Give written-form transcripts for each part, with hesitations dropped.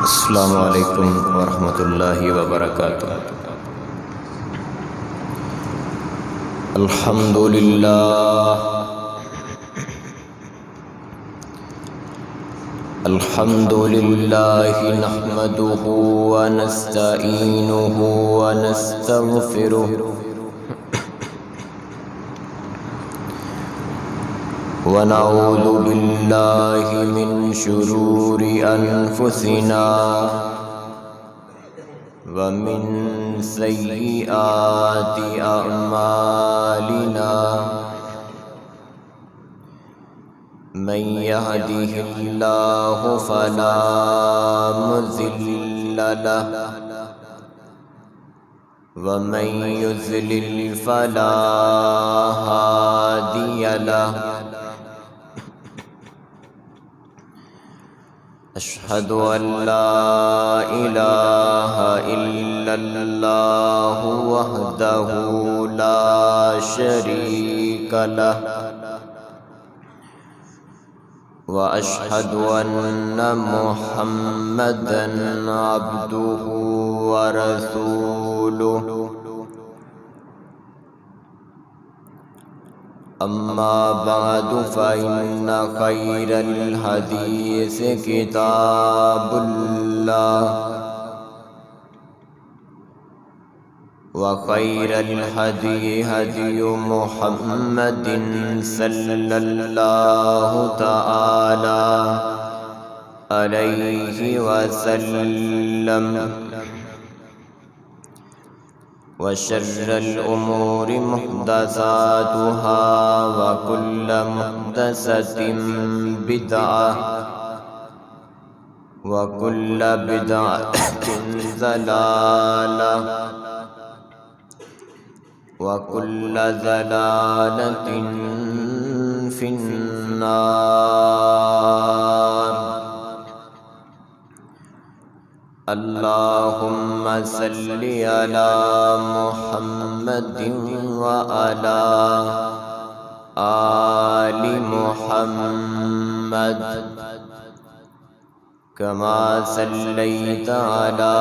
السلام علیکم ورحمۃ اللہ وبرکاتہ۔ الحمد للہ نحمده ونستعینه ونستغفره ونعوذ باللہ من شرور انفسنا ومن سیئات اعمالنا من يهده الله فلا مضل له ومن يضلل فلا هادي له أشهد أن لا إله إلا الله وحده لا شريك له وأشهد أن محمدًا عبده ورسوله أما بعد فإن خير الحديث كتاب الله وخير الهدي هدي محمد صلى الله تعالى عليه وسلم وشر الأمور محدثاتها وكل محدثة بدعة وكل بدعة ضلالة وكل ضلالة في النار۔ اللهم صل على محمد وعلى آل محمد كما صليت على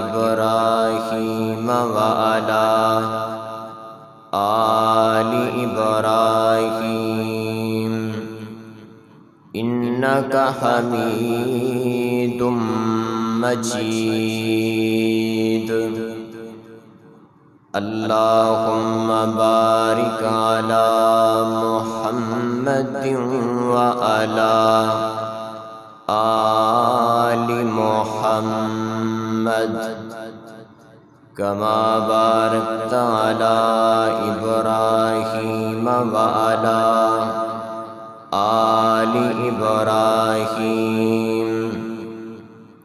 إبراهيم وعلى آل إبراهيم إنك حميد مجيد۔ اللهم بارك على محمد وعلى آل محمد كما باركت على إبراهيم وعلى آل إبراهيم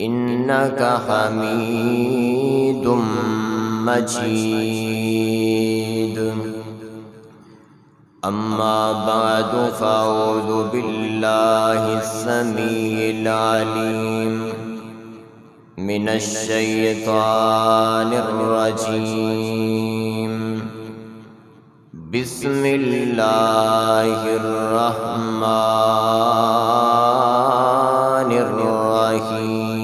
إنك حميد مجيد۔ أما بعد فأعوذ بالله السميع العليم من الشيطان الرجيم۔ بسم الله الرحمن الرحيم۔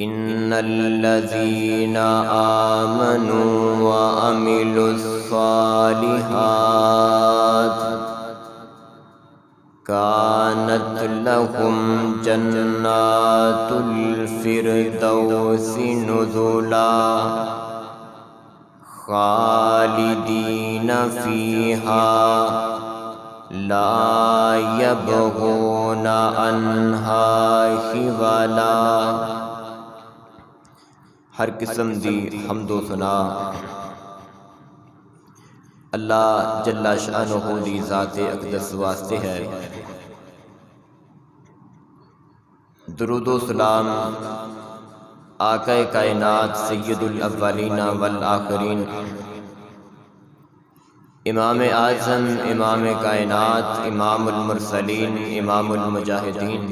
إن الذين آمنوا وعملوا الصالحات كانت لهم جنات الفردوس نزلا خالدين فيها لا يبغون عنها حولا۔ ہر قسم دی حمد و ثنا اللہ جل شانہ دی ذات اقدس واسطے ہے۔ درود و سلام آقا کائنات سید الاولین والآخرین امام اعظم امام کائنات امام المرسلین امام المجاہدین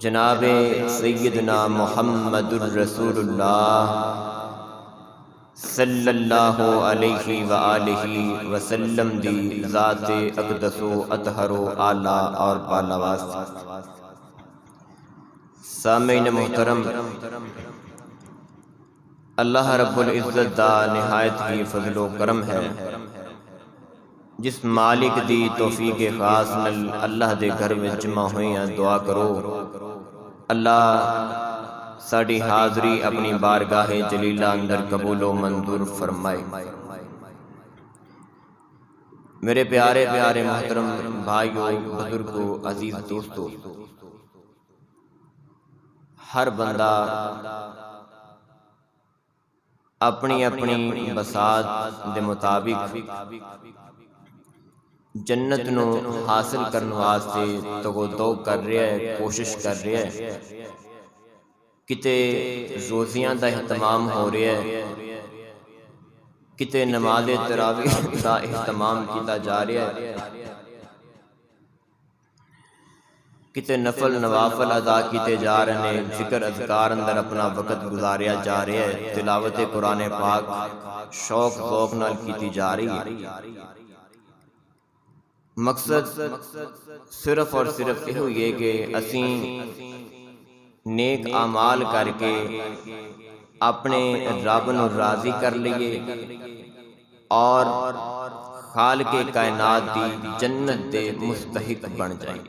جناب سیدنا محمد الرسول اللہ صلی اللہ علیہ وآلہ وسلم دی ذات اقدس و اطہر و اعلیٰ اور بالاواز۔ سامعین محترم، اللہ رب العزت دا نہایت ہی فضل و کرم ہے، جس مالک دی توفیق خاص نال اللہ دے گھر میں جمع ہوئے ہیں۔ دعا کرو اللہ ساڑی حاضری اپنی بارگاہ جلیلہ اندر قبول و منظور فرمائے۔ میرے پیارے پیارے محترم بھائیوں، بزرگوں، عزیز دوستوں، ہر بندہ اپنی اپنی بساط دے مطابق جنت نو حاصل کرنے واسطے تگو کر رہا ہے، کوشش کر رہا ہے۔ کتے روزیاں دا اہتمام ہو رہا ہے، کتے نماز تراویح دا اہتمام کیتا جا رہا ہے، کتے نفل نوافل ادا کیتے جا رہے ہیں، ذکر اذکار اندر اپنا وقت گزاریا جا رہا ہے، تلاوت قرآن پاک شوق ذوق نال کیتی جا رہی ہے۔ مقصد صرف اور صرف یہ ہوئی ہے کہ اسیں نیک اعمال کر کے اپنے رب نو راضی کر لیے اور خالق کائنات دی جنت دے مستحق بن جائیں۔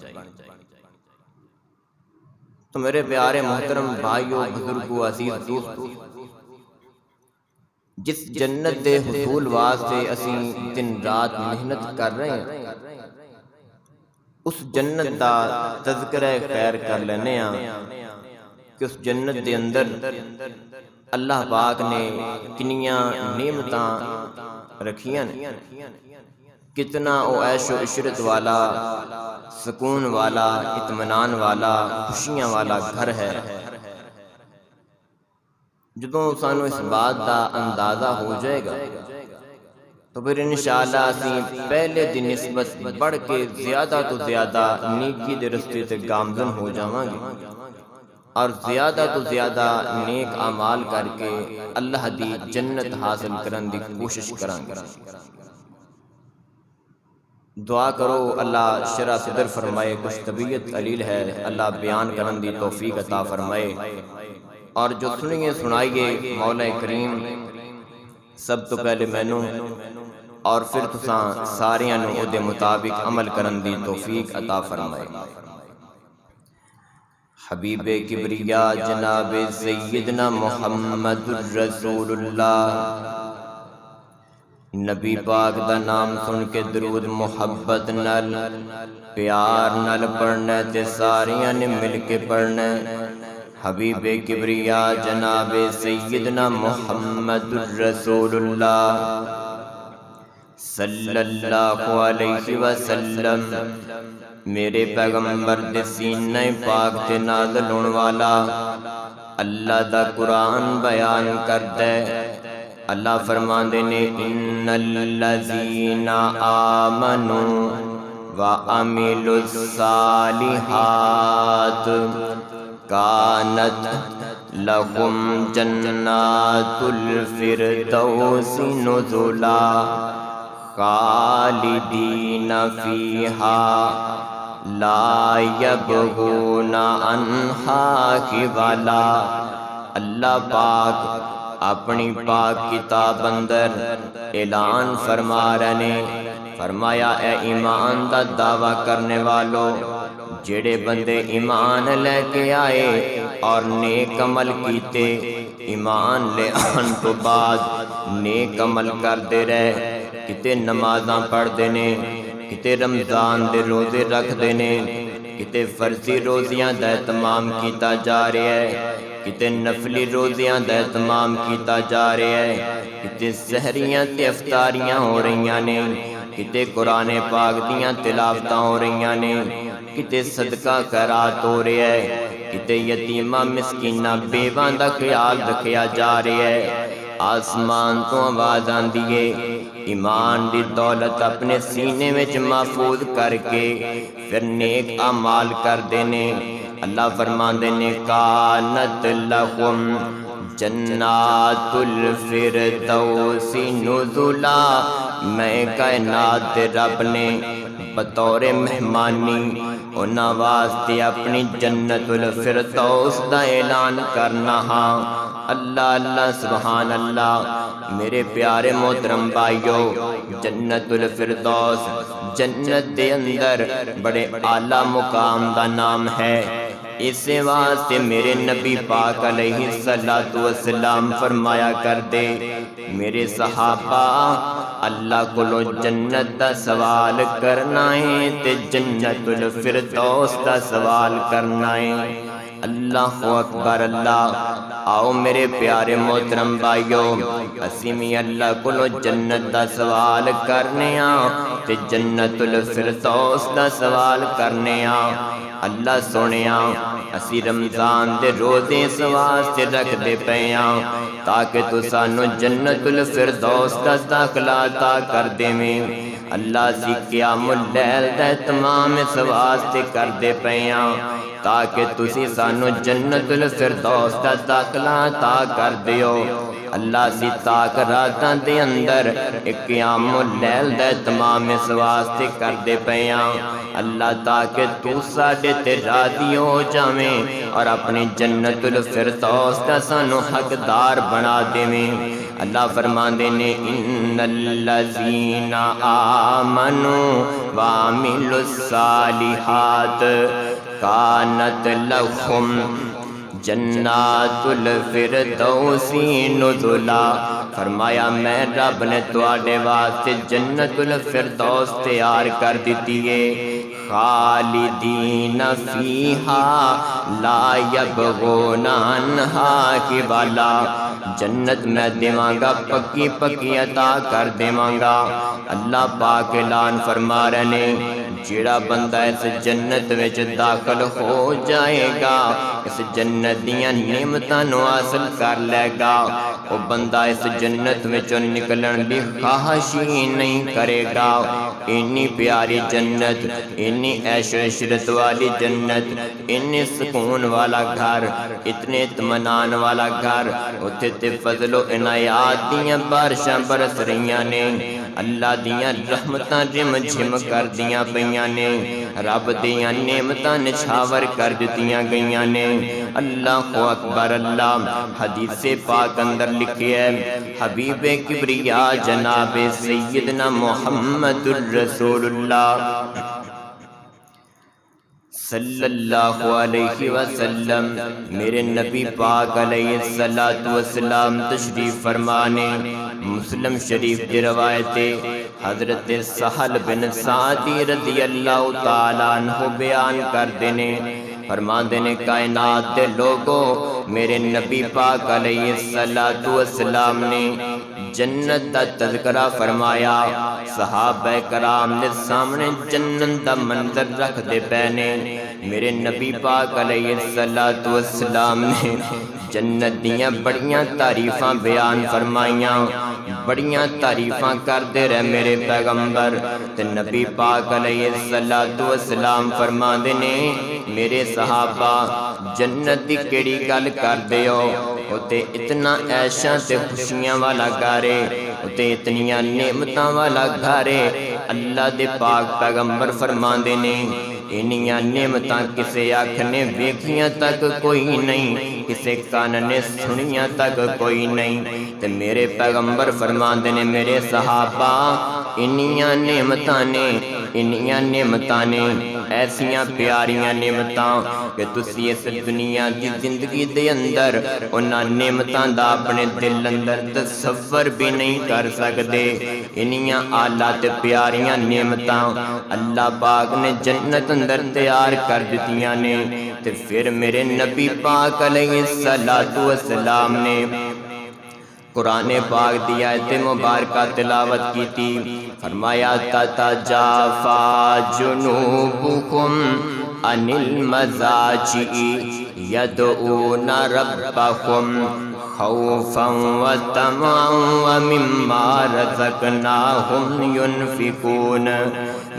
تو میرے پیارے محترم بھائیوں، بزرگوں، عزیز دوستوں، جس جنت دے حصول واسطے اسیں دن رات محنت کر رہے ہیں، اس جنت دا تذکرہ خیر کر لینے ہیں کہ اس جنت دے اندر اللہ پاک نے کنیاں نعمتاں رکھیاں، کتنا او عیش و عشرت والا، سکون والا، اطمینان والا، خوشیاں والا گھر ہے۔ جدوں سانو اس بات دا اندازہ ہو جائے گا تو پھر انشاءاللہ اسی پہلے دی نسبت بڑھ کے زیادہ تو زیادہ نیکی دے رستے تے گامزن ہو جاواں گے اور زیادہ تو زیادہ نیک اعمال کر کے اللہ دی جنت حاصل کرن دی کوشش کران گے۔ دعا کرو اللہ شرح صدر فرمائے، کچھ طبیعت قلیل ہے، اللہ بیان کرن دی توفیق عطا فرمائے، اور جو سنیے سنائیے مولا کریم سب تو پہلے مینوں اور پھر تساں ساریاں نو دے مطابق عمل کرن دی توفیق عطا فرمائے۔ حبیب کبریا جناب سیدنا محمد الرسول اللہ، نبی پاک دا نام سن کے درود محبت نال پیار نال پڑھنا تے ساریاں نے مل کے پڑھنا۔ حبیب کبریا جناب سیدنا محمد الرسول اللہ صلی اللہ علیہ وسلم، میرے پیغمبر دے سینہ پاک تے نازل ہون والا اللہ دا قرآن بیان کردا ہے۔ اللہ فرماندے نے ان الذین آمنوا وعملوا الصالحات کانت لہم جنات الفردوس نزلا خالدین فیہا لا یبغون عنہا حولا۔ اللہ پاک اپنی پاک کتاب اندر اعلان فرما رہے نے، فرمایا اے ایمان دا دعویٰ کرنے والو، جڑے بندے ایمان لے کے آئے اور نیک عمل کیتے، ایمان لے آن تو بعد نیک عمل کردے رہے، کتے نمازاں پڑھ دینے، کتے رمضان دے روزے رکھ دینے، کتے فرضی روزیاں دا اہتمام کیتا جا رہا ہے، کتے نفلی روزیاں دا اہتمام کیتا جا رہا ہے، کتے سحریاں تے افطاریاں ہو رہیاں نے، کتے قرآن پاک دیاں تلاوتاں ہو رہیاں نے، کتے صدقہ خیرات ہو رہا ہے، کتے یتیمہ مسکینہ بیواں دا خیال رکھیا جا رہا ہے۔ آسمان تو آواز آندی ہے، ایمان دی دولت اپنے سینے میں محفوظ کر کے پھر نیک اعمال کر دینے۔ اللہ فرمان دینے کانت لہم جنات الفردوس نزلا، میں کائنات رب نے بطور مہمانی انہاں واسطے اپنی جنت الفردوس دا اعلان کرنا ہاں۔ اللہ اللہ سبحان اللہ۔ میرے پیارے محترم بھائیو، جنت الفردوس جنت دے اندر بڑے اعلیٰ مقام دا نام ہے۔ اس واسطے میرے نبی پاک علیہ السلام فرمایا کر دے، میرے صحابہ اللہ کولو جنت دا سوال کرنا ہے تے جنت الفردوس دا سوال کرنا ہے۔ اللہ اکبر اللہ۔ آؤ میرے پیارے محترم بھائیو، اسی میں اللہ کولو جنت دا سوال کرنے ہاں تے جنت الفردوس دا سوال کرنے ہاں۔ اللہ سونیا اسی رمضان دے روزے اس واسطے رکھ دے پئے ہاں تاکہ تو سانو جنت الفردوس دا داخلہ عطا کر دیویں۔ اللہ سی قیام اللیل دا اہتمام اس واسطے کر دے پئے ہاں تاکہ تسی سانو جنت الفردوس دا داخلہ عطا کر دیو۔ اللہ سی تاک راتاں دے اندر ایک قیام اللیل دا اہتمام اس واسطے کر دے پئے ہاں اللہ تاکہ تو ساڈے تے راضی ہو جاویں اور اپنی جنت الفردوس دا سانو حقدار بنا دیویں۔ اللہ فرماندے نے ان الذین آمنوا وعملوا الصالحات کانت لہم جنات الفردوس نزلا۔ فرمایا میں رب نے تواڈے واسطے جنت الفردوس تیار کر دیتی ہے، خالدین فیہا لا یبغون عنہا حولا۔ جنت میں دیواں گا پکی پکی عطا کر دیواں گا۔ اللہ پاک اعلان فرما رہے نے جیڑا بندہ اس جنت وچ داخل ہو جائے گا، اس جنت دیاں نعمتاں نو حاصل کر لے گا، وہ بندہ اس جنت وچوں نکلن دی خواہش ہی نہیں کرے گا۔ اتنی پیاری جنت، اتنی عیش و عشرت والی جنت، اتنی سکون والا گھر، اتنے اطمینان والا گھر، اتھے تے فضل و عنایات دیاں بارشاں برس رہیاں نے، اللہ دیاں رحمتاں رم جھم کر دیاں پیاں نے، رب دیاں نعمتاں نچھاور کر دتیاں گئیاں نے۔ اللہ اکبر اللہ۔ حدیث پاک اندر لکھی ہے حبیب کبریا جناب سیدنا محمد الرسول اللہ صلی اللہ علیہ وسلم، میرے نبی پاک علیہ السلام تشریف فرمانے۔ مسلم شریف کی روایت حضرت سہل بن سعدی رضی اللہ تعالیٰ عنہ بیان کر دینے، فرما دینے کائنات دے لوگوں، میرے نبی پاک علیہ السلام نے جنت دا تذکرہ فرمایا، صحابہ کرام نے سامنے جنت دا منظر رکھ دے پہنے، میرے نبی پاک علیہ السلام نے جنت دیاں بڑیاں تعریفاں بیان فرمائیاں، بڑیاں تعریفاں کر دے رہے میرے پیغمبر تے نبی پاک علیہ السلام فرما دینے میرے صحابہ جنت دی کیڑی گل کر دیو، اتے اتنا عیشاں تے خوشیاں والا گھرے، اتے اتنیاں نعمتاں والا گھرے، اللہ دے پاک پیغمبر فرما دینے انیاں نعمتاں کسے آنکھ نے ویکھیاں تک کوئی نہیں، کسے کان نے سنیاں تک کوئی نہیں، تے میرے پیغمبر فرماندے نے میرے صحابہ انیاں نعمتاں نے، انیاں نعمتاں نے، ایسیاں پیاریاں نعمتاں کہ تسی اس دنیا دی زندگی دے اندر انہاں نعمتاں دا اپنے دل اندر تصور بھی نہیں کر سکدے۔ انیاں اعلیٰ تے پیاریاں نعمتاں اللہ پاک نے جنت اندر تیار کر دتیاں نے، تے پھر میرے نبی پاک علیہ السلام نے قرآن پاک دی آیت مبارکہ تلاوت کی تھی، فرمایا تتجافی جنوبہم عن المضاجع یدعون ربہم خوفا وطمعا ومما رزقناہم ینفقون۔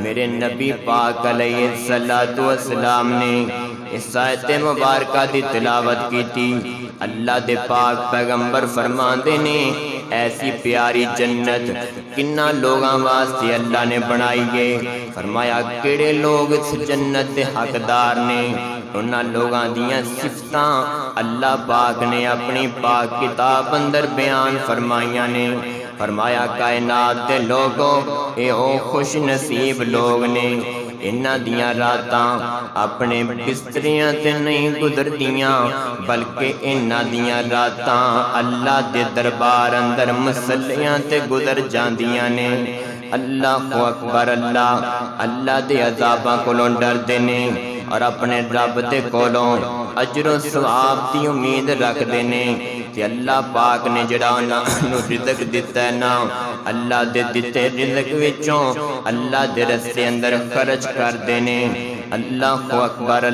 میرے نبی پاک علیہ السلام نے اس آیت مبارکہ دی تلاوت کی تھی، اللہ دے پاک پیغمبر فرماندے نے ایسی پیاری جنت کننا لوگاں واسطے اللہ نے بنائی ہے۔ فرمایا کیڑے لوگ اس جنت دے حقدار نے، انہاں لوگاں دیاں صفتاں اللہ پاک نے اپنی پاک کتاب اندر بیان فرمائیاں نے۔ فرمایا کائنات دے لوگوں اے او خوش نصیب لوگ نے، انہاں دیاں راتاں اپنے بستریاں تے نہیں گزردیاں بلکہ انہاں دیاں راتاں اللہ دے دربار اندر مصلیاں تے گزر جاندیاں نے۔ اللہ اکبر، اللہ دے عذاباں کولوں ڈردے نے اور اپنے رب دے کولوں اجر و ثواب دی امید رکھدے نے کہ اللہ پاک نے جڑا انہاں نوں رزق دتا ہے نا، اللہ دے دتے رزق وچوں اللہ دے رستے اندر خرچ کر دینے۔ اللہ اکبر،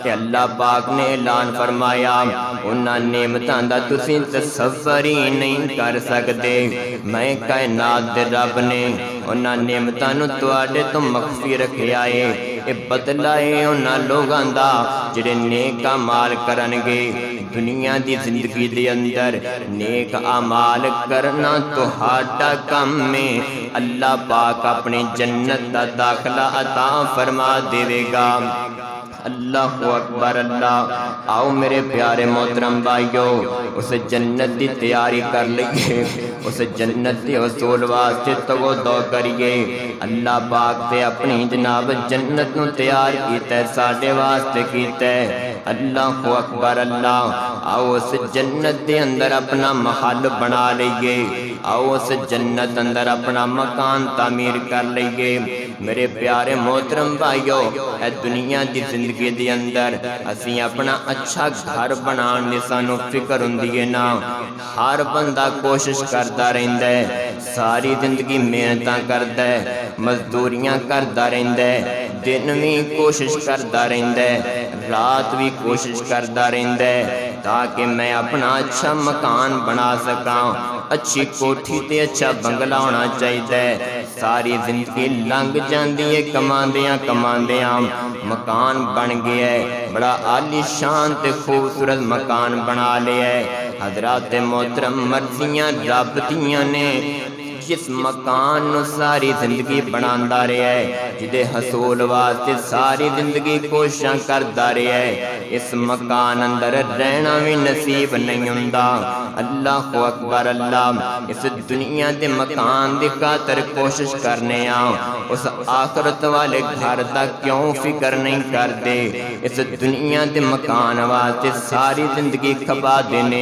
کہ اللہ پاک نے اعلان فرمایا انہاں نعمتاں دا تسی تصور ہی نہیں کر سکتے، میں کائنات دے رب نے انہاں نعمتاں نوں تواڈے تو مخفی رکھیا ہے۔ اے بدلہ ہے انہاں لوگاں دا جڑے نیک اعمال کرنگے۔ دنیا دی زندگی دے اندر نیک اعمال کرنا تہاڈا کم ہے، اللہ پاک اپنی جنت دا داخلہ عطا فرما دے گا۔ اللہ اکبر، آؤ میرے پیارے محترم بھائیو اس جنت دی تیاری کر لئیے، اس جنت دی حصول واسطے تگو دو کریے۔ اللہ پاک تے اپنی جناب جنت نو تیار کیتا ہے، ساڈے واسطے کیتا ہے۔ اللہ اکبر، آؤ اس جنت دے اندر اپنا محل بنا لئیے، آؤ اس جنت اندر اپنا مکان تعمیر کر لئیے۔ میرے پیارے محترم بھائیو، اے دنیا دی زندگی دے اندر اسی اپنا اچھا گھر بنان دی سانو فکر ہوندی ہے نا، ہر بندہ کوشش کرتا رہندا ہے، ساری زندگی محنتاں کردا ہے، مزدوریاں کرتا رہندا ہے، دن بھی کوشش کرتا رہندا ہے، رات بھی کوشش کرتا رہندا ہے تاکہ میں اپنا اچھا مکان بنا سکاں، اچھی کوٹھی تے اچھا بنگلہ ہونا چاہیے۔ ساری زندگی لنگ جاندی ہے کماندیاں مکان بن گیا ہے، بڑا عالی شان تے خوبصورت مکان بنا لیا ہے۔ حضرات محترم، مرضیاں رب دیاں نے، جس مکان نو ساری زندگی بناندا رہیا ہے، جدے حصول واسطے ساری زندگی کوششاں کردا رہیا ہے، اس مکان اندر رہنا بھی نصیب نہیں ہوندا۔ اللہ اکبر، اس دنیا دے مکان دی خاطر کوشش کرنے اس آخرت والے گھر دا کیوں فکر نہیں کردے؟ اس دنیا دے مکان واسطے ساری زندگی کھپا دینے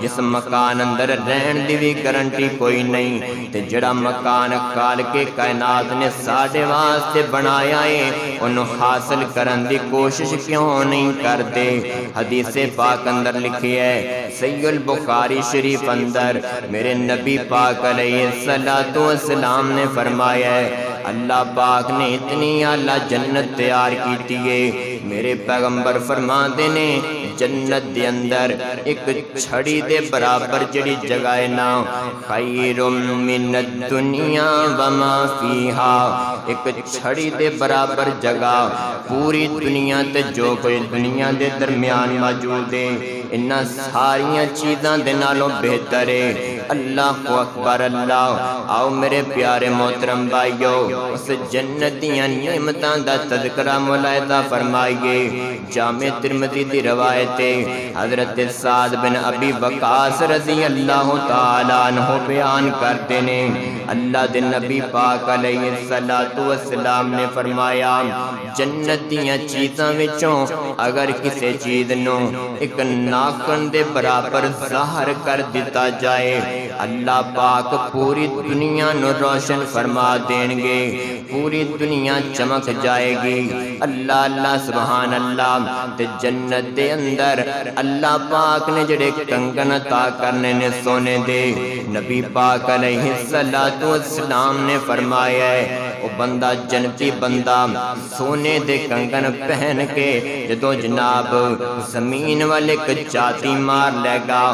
جس مکان اندر رہن دی بھی گارنٹی کوئی نہیں، تے جڑا مکان خالق کائنات نے ساڈے واسطے بنایا ہے انہوں حاصل کرن دی کوشش کیوں نہیں کرتے؟ حدیث پاک اندر لکھی ہے، صحیح البخاری شریف اندر میرے نبی پاک علیہ السلام نے فرمایا ہے، اللہ پاک نے اتنی اعلیٰ جنت تیار کیتی ہے، میرے پیغمبر فرماندے نے جنت دے اندر ایک چھڑی دے برابر جڑی جگہ ہے نا، خیر من الدنیا وما فیہا، ایک چھڑی دے برابر جگہ پوری دنیا تے جو کوئی دنیا دے درمیان موجود ہے انہاں ساریاں چیزاں دے نالوں بہتر ہے۔ اللہ اکبر، آؤ میرے پیارے محترم بھائیو اس جنت دیاں نعمتاں دا تذکرہ ملاحظہ فرمائیے۔ جامع ترمذی دی روایت حضرت سعد بن ابی وقاص رضی اللہ تعالیٰ عنہ بیان کرتے نے، اللہ دے نبی پاک علیہ السلام نے فرمایا، جنت دیاں چیزاں وچوں اگر کسی چیز نو ایک ناخن دے برابر ظاہر کر دیتا جائے اللہ پاک پوری دنیا نو روشن فرما دیں گے، پوری دنیا چمک جائے گی۔ اللہ سبحان اللہ، تے جنت دے اندر اللہ پاک نے جڑے کنگن عطا کرنے نے سونے دے، نبی پاک علیہ السلام نے فرمایا ہے وہ بندہ جنتی بندہ سونے دے کنگن پہن کے جدو جناب زمین والے کچاتی مار لے گا،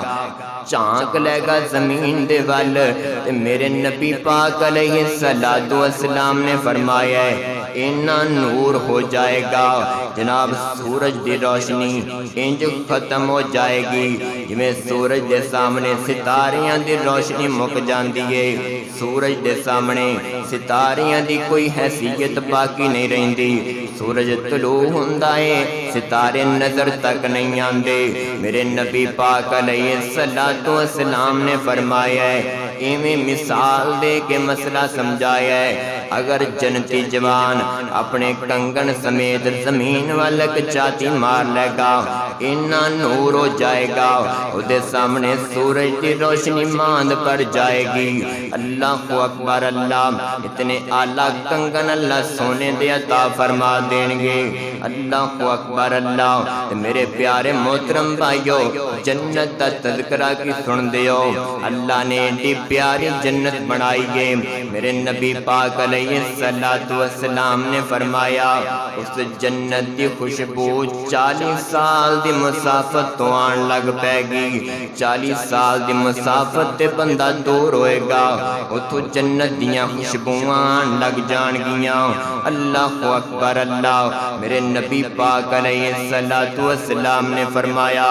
چانک لے گا زمین دے وال، تے میرے نبی پاک علیہ السلام نے فرمایا ہے اینا نور ہو جائے گا جناب سورج دی روشنی انج ختم ہو جائے گی جویں سورج دے سامنے ستاریاں دی روشنی مک جاندی ہے سورج دے سامنے ستاریاں دی کوئی حیثیت باقی نہیں رہندی سورج طلوع ہوندا ہے ستارے نظر تک نہیں آندے میرے نبی پاک علیہ الصلوۃ والسلام نے فرمایا ہے ایویں مثال دے کے مسئلہ سمجھایا ہے اگر جنتی جوان اپنے کنگن سمیت زمین والک چاتی مار لے گا اینا نور ہو جائے گا اودے سامنے سورج دی روشنی ماند پڑ جائے گی اللہ اکبر اللہ اتنے اعلیٰ کنگن اللہ سونے دے عطا فرما دیں گے اللہ اکبر اللہ میرے پیارے محترم بھائیو جنت دا تذکرہ کی سن دیو اللہ نے ایڈی پیاری جنت بنائی ہے میرے نبی پاک علیہ الصلوۃ والسلام نے فرمایا اس جنت دی خوشبو 40 سال دی مسافت تو آن لگ پے گی 40 سال دی مسافت تے بندہ دور ہوئے گا اتھو جنت دیاں خوشبوئاں آن لگ جان گیاں اللہ اکبر اللہ میرے نبی پاک علیہ الصلوۃ والسلام نے فرمایا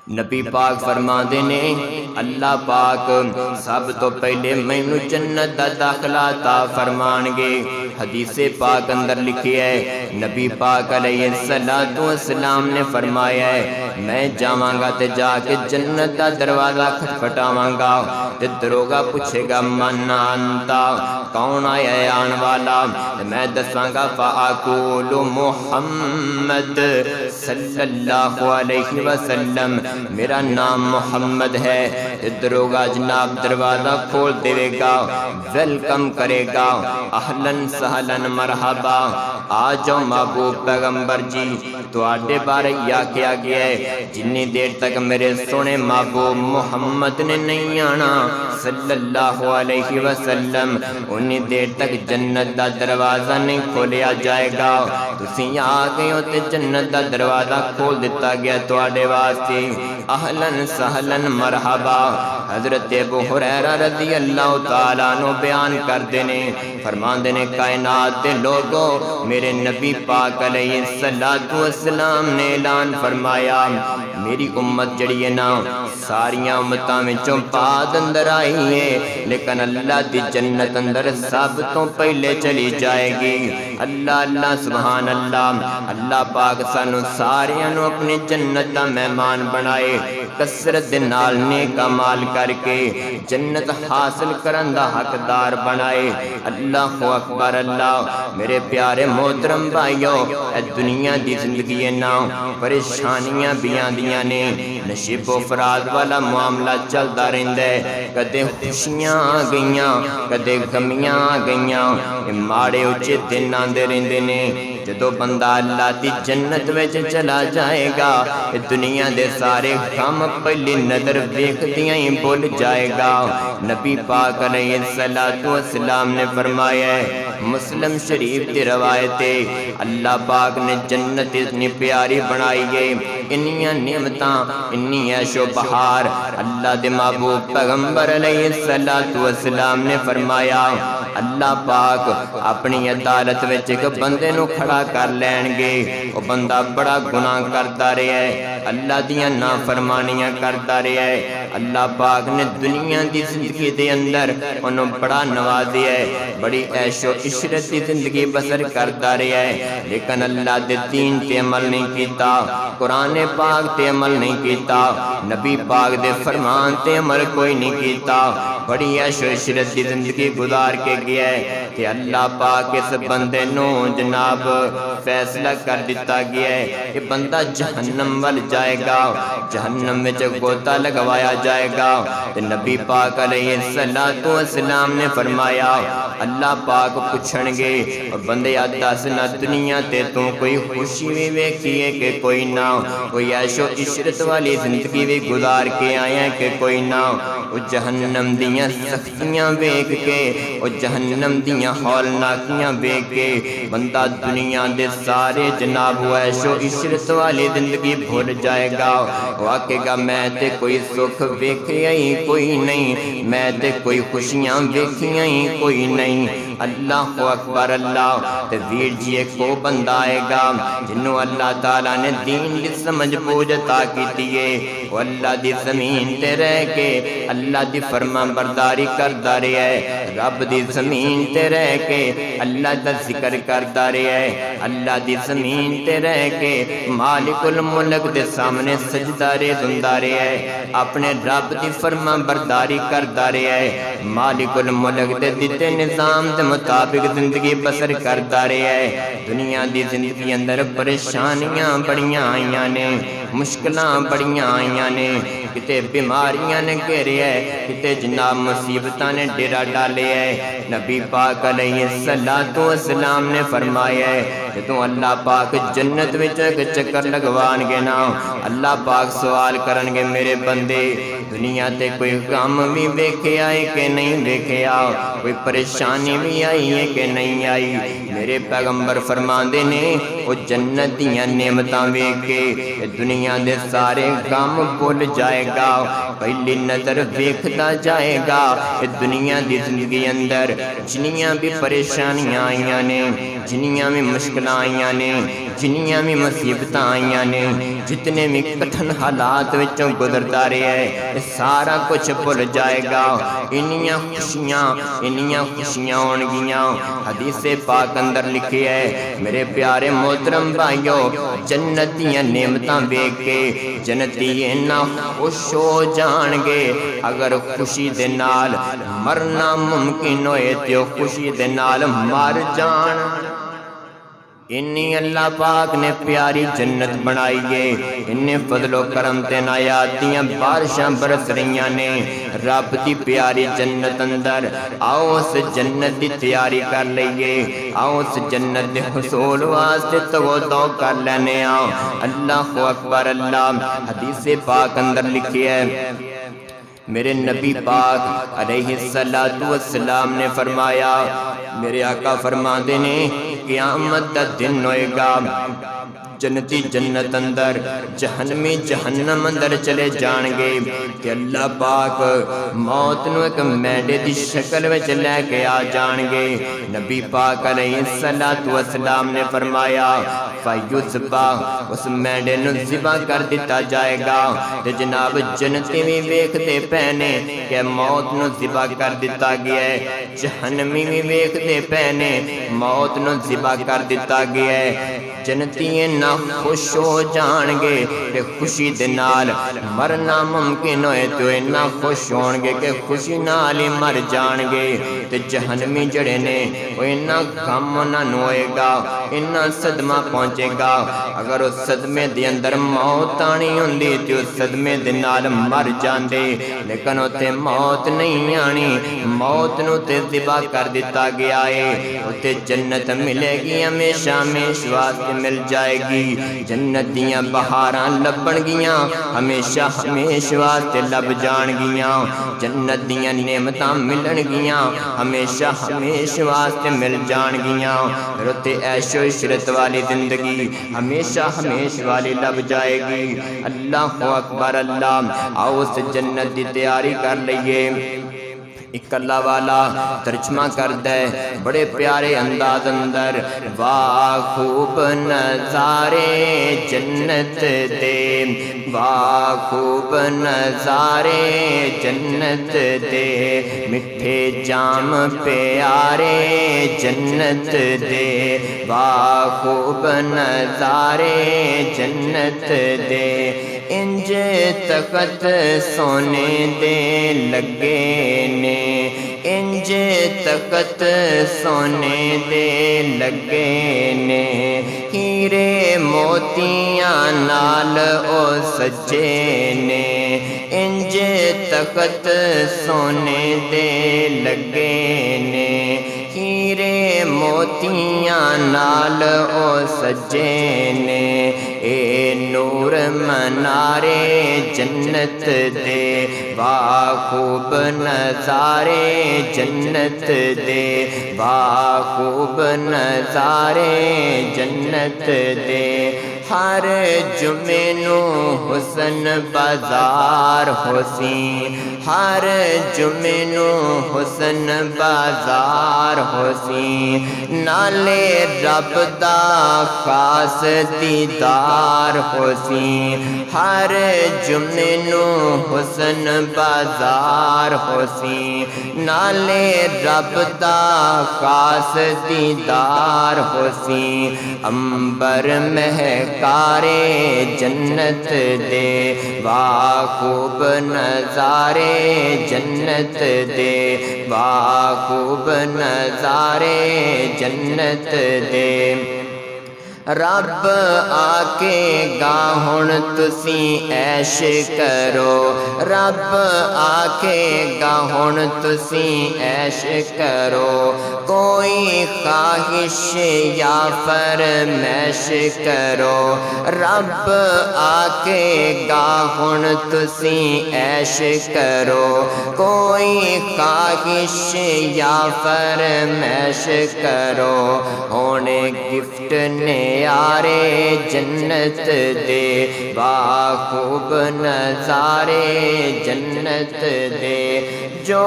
نبی پاک فرما دینے اللہ پاک سب تو پہلے مینوں جنت دا داخلہ عطا فرمان گے حدیث پاک اندر لکھی ہے نبی پاک علیہ الصلوۃ والسلام نے فرمایا ہے میں جاواں گا تے جا کے جنت دا دروازہ کھٹکھٹاواں گا تے دروگا پوچھے گا من انتا کون آیا ہے آن والا میں دساں گا فاقول محمد صلی اللہ علیہ وسلم میرا نام محمد ہے دروگا جناب دروازہ کھول دے گا ویلکم کرے گا اہلن سہلن مرحبا آجو محبوب پیغمبر جی تو آڈے بارے یا کیا گیا ہے جنی دیر تک میرے سونے محبوب محمد نے نہیں آنا صلی اللہ علیہ وسلم انہی دیر تک جنت دا دروازہ نہیں کھولیا جائے گا تسی آگئے ہوتے جنت دا دروازہ کھول دیتا گیا تو آڈے واسطے اہلن سہلن مرحبا حضرت ابو ہریرہ رضی اللہ تعالیٰ عنہ بیان کر دینے فرمان دینے کائنات دے لوگوں میرے نبی پاک علیہ الصلوۃ والسلام نے اعلان فرمایا میری امت جڑی ہے نا ساریاں امتاں وچوں بعد اندر آئی ہے لیکن اللہ دی جنت اندر سب تو پہلے چلی جائے گی اللہ اللہ سبحان اللہ اللہ پاک سانو ساریاں نو اپنی جنت دا مہمان بنائے کثرت دے نال نیک اعمال کر کے جنت حاصل کرن دا حقدار بنائے اللہ اکبر اللہ میرے پیارے محترم بھائیو اے دنیا دی زندگی نا پریشانیاں بیاں دیاں نے نشیب و فراز والا معاملہ چلتا رہندا ہے کدے خوشیاں آ گئیاں کدے غمیاں آ گئیاں ماڑے اچے دن آندے رہندے نے جدو بندہ اللہ دی جنت وچ چلا جائے گا دنیا دے سارے غم پہلی نظر ویکھدیاں ہی بھول جائے گا نبی پاک علیہ الصلوۃ والسلام نے فرمایا ہے مسلم شریف دی روایت ہے اللہ پاک نے جنت اتنی پیاری بنائی ہے انیاں نعمتاں انی عیش و بہار اللہ دے محبوب پیغمبر علیہ الصلوۃ والسلام نے فرمایا اللہ پاک اپنی عدالت وچ ایک بندے نو کھڑا کر لین گے او بندہ بڑا گناہ کرتا رہیا ہے اللہ دیاں نافرمانیاں کرتا رہیا ہے اللہ پاک نے دنیا دی زندگی دے اندر انہوں بڑا نوازیا ہے بڑی عیش و عشرت دی زندگی بسر کرتا رہیا ہے لیکن اللہ دے دین تے عمل نہیں کیتا قرآن پاک تے عمل نہیں کیتا نبی پاک دے فرمان تے عمل کوئی نہیں کیتا بڑی عیش و عشرت دی زندگی گزار کے گیا ہے کہ اللہ پاک اس بندے نو جناب فیصلہ کر دیتا گیا ہے کہ بندہ جہنم وال جائے گا جہنم میں گوتا لگوایا جائے گا تو نبی پاک علیہ الصلوۃ والسلام نے فرمایا اللہ پاک پوچھن گے بندے دس نہ دنیا تے تو کوئی خوشی بھی ویکھی ہے کہ کوئی نہ کوئی عیش و عشرت والی زندگی بھی گزار کے آیا ہے کہ کوئی نہ وہ جہنم دیاں سختیاں ویکھ کے وہ جہنم دیاں ہولناکیاں ویکھ کے بندہ دنیا دے سارے جناب عیش و عشرت والی زندگی بھول جائے گا وہ آکے گا میں تے کوئی سکھ ویکھیا ہی کوئی نہیں میں تے کوئی خوشیاں ویکھیاں ہی کوئی نہیں اللہ اکبر اللہ۔ تے ویر جی ایک وہ بندہ آئے گا جنہوں اللہ تعالیٰ نے دین دی سمجھ بوجھ عطا کیتی ہے، وہ اللہ دی زمین تے رہ کے اللہ دی فرما برداری کردا رہیا ہے، رب دی زمین تے رہ کے اللہ دا ذکر کردا رہیا ہے، اللہ دی زمین تے رہ کے مالک الملک دے سامنے سجدہ ریز ہوندا رہیا ہے، اپنے رب دی فرما برداری کردا رہیا ہے، مالک الملک دے دتے نظام دے مطابق زندگی بسر کردا رہیا ہے۔ دنیا دی زندگی اندر پریشانیاں بڑیاں آئیاں نے، مشکلاں بڑیاں آئیاں نے، کتے بیماریاں نے گھیرے ہے، کتے جناب مصیبتاں نے ڈیرا ڈالے ہے۔ نبی پاک علیہ السلام نے فرمایا ہے کہ تو اللہ پاک جنت وچ ایک چکر لگوان گے نا، اللہ پاک سوال کرن گے میرے بندے دنیا تے کوئی غم بھی ویکھے آئے کہ نہیں ویکھے آ، کوئی پریشانی بھی آئی ہے کہ نہیں آئی؟ میرے پیغمبر فرماندے نے وہ جنت دیاں نعمتاں ویکھ کے دنیا دے سارے غم بھول جائے گا، پہلی نظر ویکھدا جائے گا کہ دنیا دی زندگی اندر جنیاں بھی پریشانیاں آئیاں نے، جنیاں بھی مشکلاں آئیاں نے، جنیاں بھی مصیبتاں آئیاں نے، جتنے بھی کٹھن حالات وچوں گزردا رہیا ہے سارا کچھ بھول جائے گا، انیاں خوشیاں ہون گیاں۔ حدیث پاک اندر لکھی ہے میرے پیارے محترم بھائیو، جنت دیاں نعمتاں ویکھ کے جنتی انہاں خوش ہو جان گے، اگر خوشی دے نال مرنا ممکن ہوئے تے خوشی دے نال مر جان۔ انی اللہ پاک نے پیاری جنت بنائی ہے، انہیں فضل و کرم تے عنایات دیاں بارشاں برس رہیاں نے، رب دی پیاری جنت اندر آؤ اس جنت دی تیاری کر لئیے، آؤ اس جنت دے حصول واسطے تو کر لینے آؤ۔ اللہ اکبر اللہ۔ حدیث پاک اندر لکھی ہے میرے نبی پاک علیہ السلام نے فرمایا، میرے آقا فرماندے نے قیامت دا دن ہوئے گا، جنتی جنت اندر، جہنمی جہنم اندر چلے جان گے کہ اللہ پاک موت نو ایک میڈے دی شکل وچ لے کے آ جان گے۔ نبی پاک علیہ السلام نے فرمایا فَيُذْبَحُ، اس میڈے نو ذبح کر دیتا جائے گا، تے جناب جنتی بھی ویکھ دے پہنے کہ موت نو ذبح کر دیتا گیا ہے، جہنمی بھی ویکھ دے پہنے موت نو ذبح کر دیتا گیا ہے۔ جنتی نہ خوش ہو جان گے کہ خوشی دے نال مرنا ممکن ہوئے تو نہ خوش ہون گے کہ خوشی نال ہی مر جان گے، تے جہنمی جڑے نے وہ انہاں غم نہ ہوئے گا، انہاں صدمہ پہنچے گا۔ اگر اس صدمے دے اندر موت آنی ہوندی تے اس صدمے دے نال مر جاندے، لیکن اوتے موت نہیں آنی، موت نو تے ذبح کر دیتا گیا ہے، اوتے جنت ملے گی ہمیشہ ہمیشہ واسطے مل جائے گی، جنت دیاں بہاراں لبن گیاں ہمیشہ ہمیشہ واسطے لب جان گیاں، جنت دیاں نعمتاں ملن گیاں ہمیشہ ہمیشہ واسطے مل جان گیاں، روتے عیش و عشرت والی زندگی ہمیشہ ہمیشہ والی لب جائے گی۔ اللہ اکبر اللہ۔ آؤ اس جنت دی تیاری کر لئیے۔ ایک اللہ والا ترجمہ کردہ ہے بڑے پیارے انداز اندر، واہ خوب نظارے جنت دے، واہ خوب نظارے جنت دے، مٹھے جام پیارے جنت دے، واہ خوب نظارے جنت دے، انج تخت سونے دے لگے نے، انج تخت سونے دے لگے نے، ہیرے موتیاں نال او سجے نے، انج تخت سونے دے لگے نے، ہیرے موتیاں نال او سجے نے، اے نور منارے جنت دے، واہ خوب نظارے جنت دے، واہ خوب نظارے جنت دے، ہر جمعے نو حسن بازار ہو سی ہر جمعے نو حسن بازار ہو سی نالے رب دا خاص دیدار ہو سی ہر جمعے نو حسن بازار ہو سی نالے رب دا خاص دیدار ہو سی امبر مہکارے جنت دے باخوب نظارے جنت دے باخوب نظارے جنت دے رب آکے گا ہن تسی عیش کرو رب آکے گا ہن تسی عیش کرو کوئی خواہش یا فرمائش کرو رب آکے گا ہن تسی عیش کرو کوئی خواہش یا فرمائش کرو ہونے گفٹ نے یارے جنت دے باخوب نظارے جنت دے جو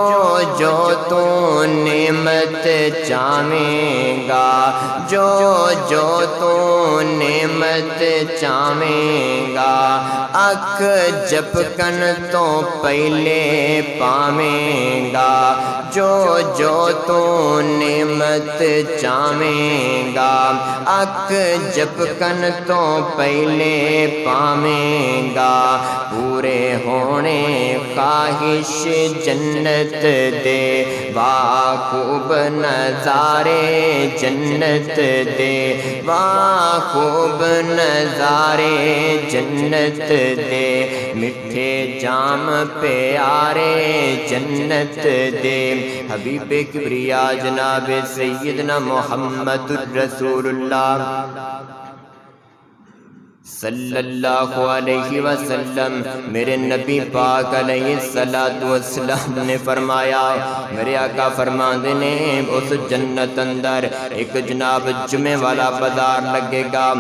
تو نعمت چاہے گا جو تو نعمت چاہے گا اکھ جھپکن تو پہلے پاویں گا جو تو نعمت چاہے گا اکھ جھپکن تو پہلے پاویں گا پورے ہونے خواہش جنت دے باخوب نظارے جنت دے باخوب نظارے جنت دے میٹھے جام پیارے جنت دے حبیب کبریا جناب سیدنا محمد الرسول اللہ صلی اللہ علیہ وسلم میرے نبی پاک علیہ السلام نے فرمایا میرے آقا فرماندے نے اس جنت اندر ایک جناب جمعے والا بازار لگے گا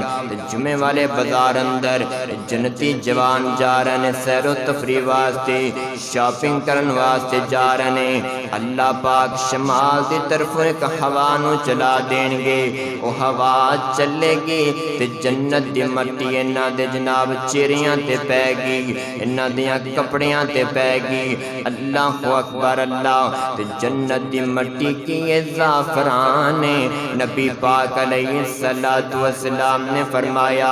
جمعے والے بازار اندر جنتی جوان جا رہے ہیں سیر و تفریح واسطے شاپنگ کرن واسطے جا رہے ہیں اللہ پاک شمال دی طرف ایک ہوا نو چلا دین گے وہ ہوا چلے گی تے جنت دی مٹی انہاں دے جناب چہریاں تے پے گی انہاں دیاں کپڑیاں تے پے گی اللہ اکبر اللہ تے جنت دی مٹی کی زعفران نبی پاک علیہ السلام نے فرمایا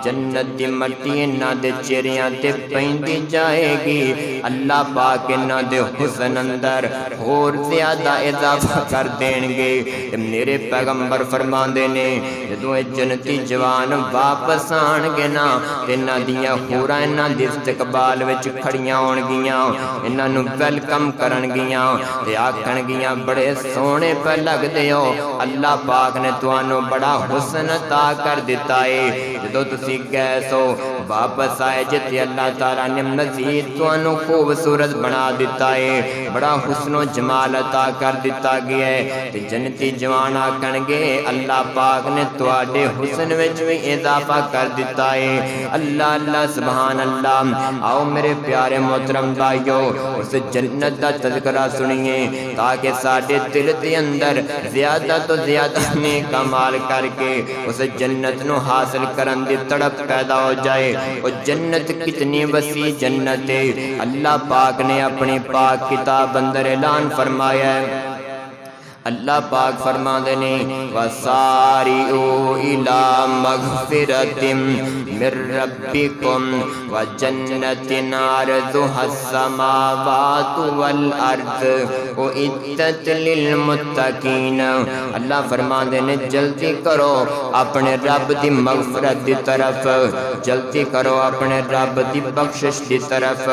جنت دی مٹی انہاں دے چہریاں تے پیندی جائے گی اللہ پاک انہاں دے حسن اندر اور زیادہ اضافہ کر دین گے میرے پیغمبر فرماندے نے جدوں جنتی جوان واپس آن گے نا انہاں دیاں حوراں انہاں دے استقبال وچ کھڑیاں ہون گیاں انہاں نو ویلکم کرن گیاں تے آکھن گیاں بڑے سونے پہ لگ دے ہو اللہ پاک نے تانوں بڑا حسن عطا کر دیتا ہے جدوں تسی گئے سو واپس آئے جتے اللہ تعالیٰ نے مزید تانوں خوبصورت بنا دیتا ہے بڑا حسن و جمال عطا کر دیتا گیا ہے تے جنتی جوان آکھن گے اللہ پاک نے تواڈے حسن وچ بھی اضافہ کر دیتا ہے اللہ اللہ سبحان اللہ آؤ میرے پیارے محترم بھائیو اس جنت دا تذکرہ سنیے تاکہ ساڈے دل دے اندر زیادہ تو زیادہ نیک اعمال کر کے اس جنت نو حاصل کرن دی تڑپ پیدا ہو جائے وہ جنت کتنی وسیع جنت ہے اللہ پاک نے اپنی پاک کتاب اندر اعلان فرمایا ہے اللہ پاک فرماندے نے وَسَارِعُوا إِلَىٰ مَغْفِرَةٍ مِّن رَّبِّكُمْ وَجَنَّةٍ عَرْضُهَا السَّمَاوَاتُ وَالْأَرْضُ أُعِدَّتْ لِلْمُتَّقِينَ اللہ فرماندے نے جلدی کرو اپنے رب دی مغفرت دی طرف جلدی کرو اپنے رب دی بخشش دی طرف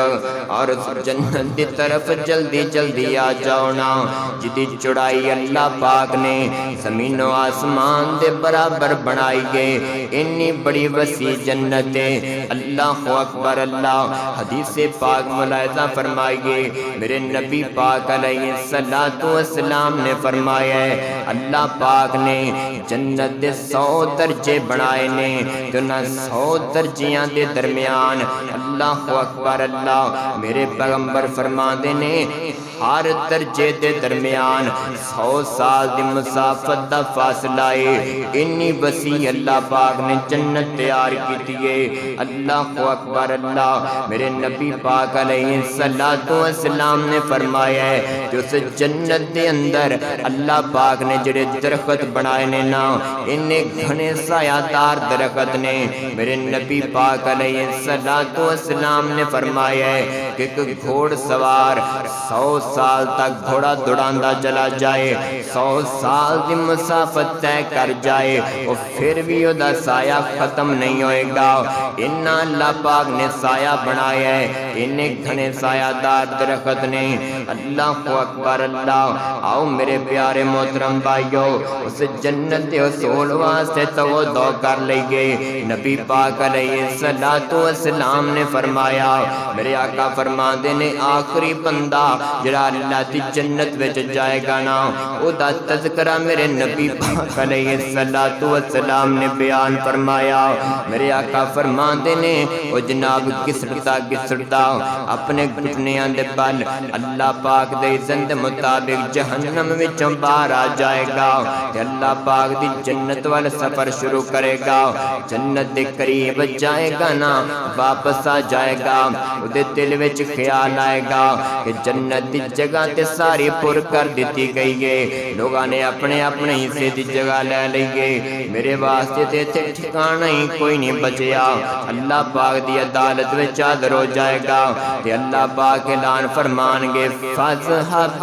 اور اس جنت دی طرف جلدی جلدی آ جاؤ نا جدی چڑھائی اللہ پاک نے زمین و آسمان دے برابر بنائی گئے، انی بڑی وسیع جنت ہے۔ اللہ اکبر اللہ۔ حدیث پاک ملاحظہ فرمائیے، میرے نبی پاک علیہ السلام نے فرمایا ہے اللہ پاک نے جنت دے 100 درجے بنائے نے، تو نہ 100 درجیاں دے درمیان اللہ اکبر اللہ میرے پیغمبر فرماندے نے ہر درجے دے درمیان 100 سال دی مسافت دا فاصلہ ہے، انی وسیع اللہ پاک نے جنت تیار کیتی ہے۔ اللہ اکبر اللہ۔ میرے نبی پاک علیہ السلام نے فرمایا ہے کہ اس جنت دے اندر اللہ پاک نے جڑے درخت بنائے نے نا، انہیں گھنے سایہ دار درخت نے۔ میرے نبی پاک علیہ السلام نے فرمایا ہے کہ ایک گھوڑ سوار 100 سال تک گھوڑا دوڑاندا چلا جائے، 100 سال دی مسافت طے کر جائے، اور پھر بھی وہ دا سایہ ختم نہیں ہوئے گا۔ انہاں اللہ پاک نے سایہ بنایا ہے، انہیں گھنے سایہ دار درخت نے۔ اللہ اکبر اللہ۔ آؤ میرے پیارے محترم بھائیو، اس جنت دے حصول واسطے توجہ کر لئیے۔ نبی پاک علیہ السلام نے فرمایا، میرے آقا فرماندے نے آخری بندہ جڑا اللہ دی جنت وچ جائے گا نا، او دا تذکرہ میرے نبی پاک علیہ السلام نے بیان فرمایا۔ میرے آقا فرماندے نے او جناب گسڑتا اپنے گھٹنیاں دے بل اللہ پاک دے اذن دے مطابق جہنم وچوں باہر آ جائے گا، کہ اللہ پاک دی جنت وال سفر شروع کرے گا۔ جنت دے قریب جائے گا نا، واپس آ جائے گا، دے دل وچ خیال آئے گا کہ جنت دی جگہ تے ساری پر کر دیتی گئی ہے، لوگاں نے اپنے اپنے حصے دی جگہ لے لئیے، میرے واسطے تے تے ٹھکانہ ہی کوئی نہیں بچیا۔ اللہ پاک دی عدالت وچ حاضر ہو جائے گا، تے اللہ پاک اعلان فرمان گے فَاذْهَبْ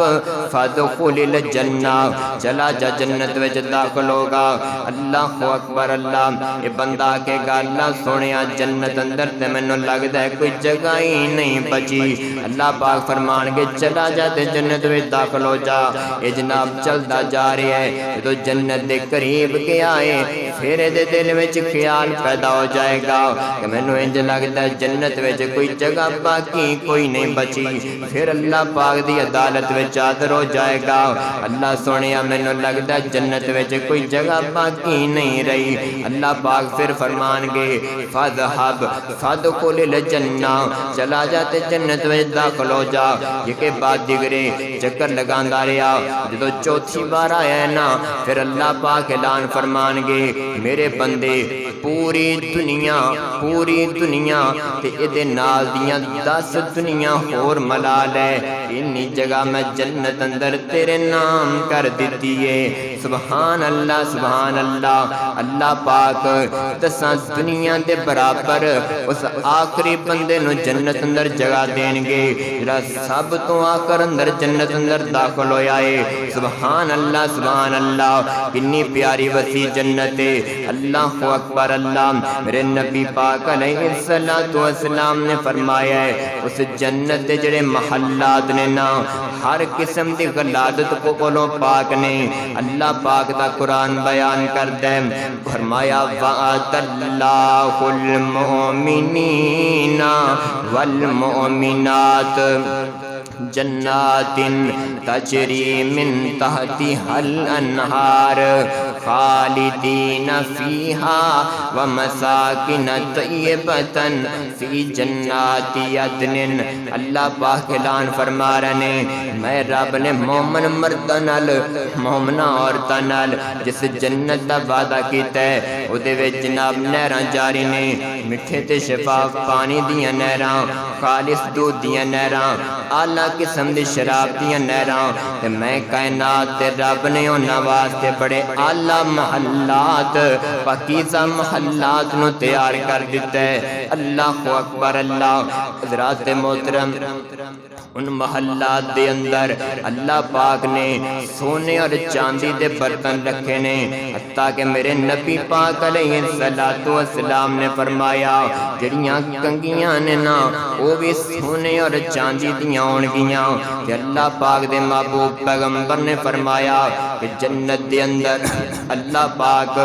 فَادْخُلِ الْجَنَّةَ، چلا جا جنت وچ داخل ہوگا۔ اللہ اکبر اللہ۔ یہ بندہ کہے گا اللہ سونیا جنت اندر تے مینوں لگدا ہے کوئی جگہ ہی نہیں بچی۔ اللہ پاک فرمان گے چلا جا تے جنت وچ داخل ہو جا۔ یہ جناب چلدا جا رہا ہے، تو جنت دے قریب گیا ہے، پھر دے دل وچ خیال پیدا ہو جائے گا کہ مینوں انج لگدا ہے جنت وچ کوئی جگہ باقی کوئی نہیں بچی۔ پھر اللہ پاک دی عدالت وچ حاضر ہو جائے گا، اللہ سونیا مینوں لگدا ہے جنت وچ کوئی جگہ باقی نہیں رہی۔ اللہ پاک پھر فرمان گے فَاذْهَبْ فَادْخُلِ الْجَنَّةَ، چلا جا تے جنت وچ داخل ہو جا۔ یہ کہ بعد دیگرے چکر لگاندا رہا، جدو چوتھی بار آیا ہے نا، پھر اللہ پاک اعلان فرمان گے میرے بندے پوری دنیا تے ادھے نال دیاں 10 دنیا اور ملا لے، انی جگہ میں جنت اندر تیرے نام کر دیتی ہے۔ سبحان اللہ سبحان اللہ۔ اللہ پاک 10 دنیا دے برابر اس آخری بندے نو جنت اندر جگہ دین گے جڑا سب تو آخر اندر جنت اندر داخل ہویا ہے۔ سبحان اللہ سبحان اللہ۔ اتنی پیاری وسیع جنت ہے۔ اللہ اکبر اللہ۔ میرے نبی پاک علیہ السلام نے فرمایا ہے اس جنت دے جڑے محلات نے نا، ہر قسم دی غلادت کو کولوں پاک نے۔ اللہ پاک دا قرآن بیان کرتا ہے، فرمایا وَعَدَ اللَّهُ الْمُؤْمِنِينَ وَالْمُؤْمِنَاتِ جنات تجری من تحتها الانہار خالدین فیہا ومساکن طیبتا فی جنات عدن۔ اللہ پاک اعلان فرما رہے ہیں میں رب نے مومن مردان مومنہ عورتان جس جنت دا وعدہ کیتا ہے او دے وچ جناب نہراں جاری نے، مٹھے تے شفاف پانی دیاں نہراں، خالص دودھ دیاں نہراں، اعلیٰ قسم دی شراب دیاں نہراں، تے میں کائنات تے رب نے انہاں واسطے بڑے اعلیٰ محلات پاکیزہ محلات نو تیار کر دیتا ہے۔ اللہ اکبر اللہ۔ حضرات محترم ان محلات دے اندر اللہ پاک نے سونے اور چاندی دے برتن رکھے نے، حتیٰ کہ میرے نبی پاک علیہ السلام نے فرمایا جڑیاں کنگیاں نے نا وہ بھی سونے اور چاندی دیاں ہون گیاں۔ کہ اللہ پاک دے محبوب پیغمبر نے فرمایا کہ جنت دے اندر اللہ پاک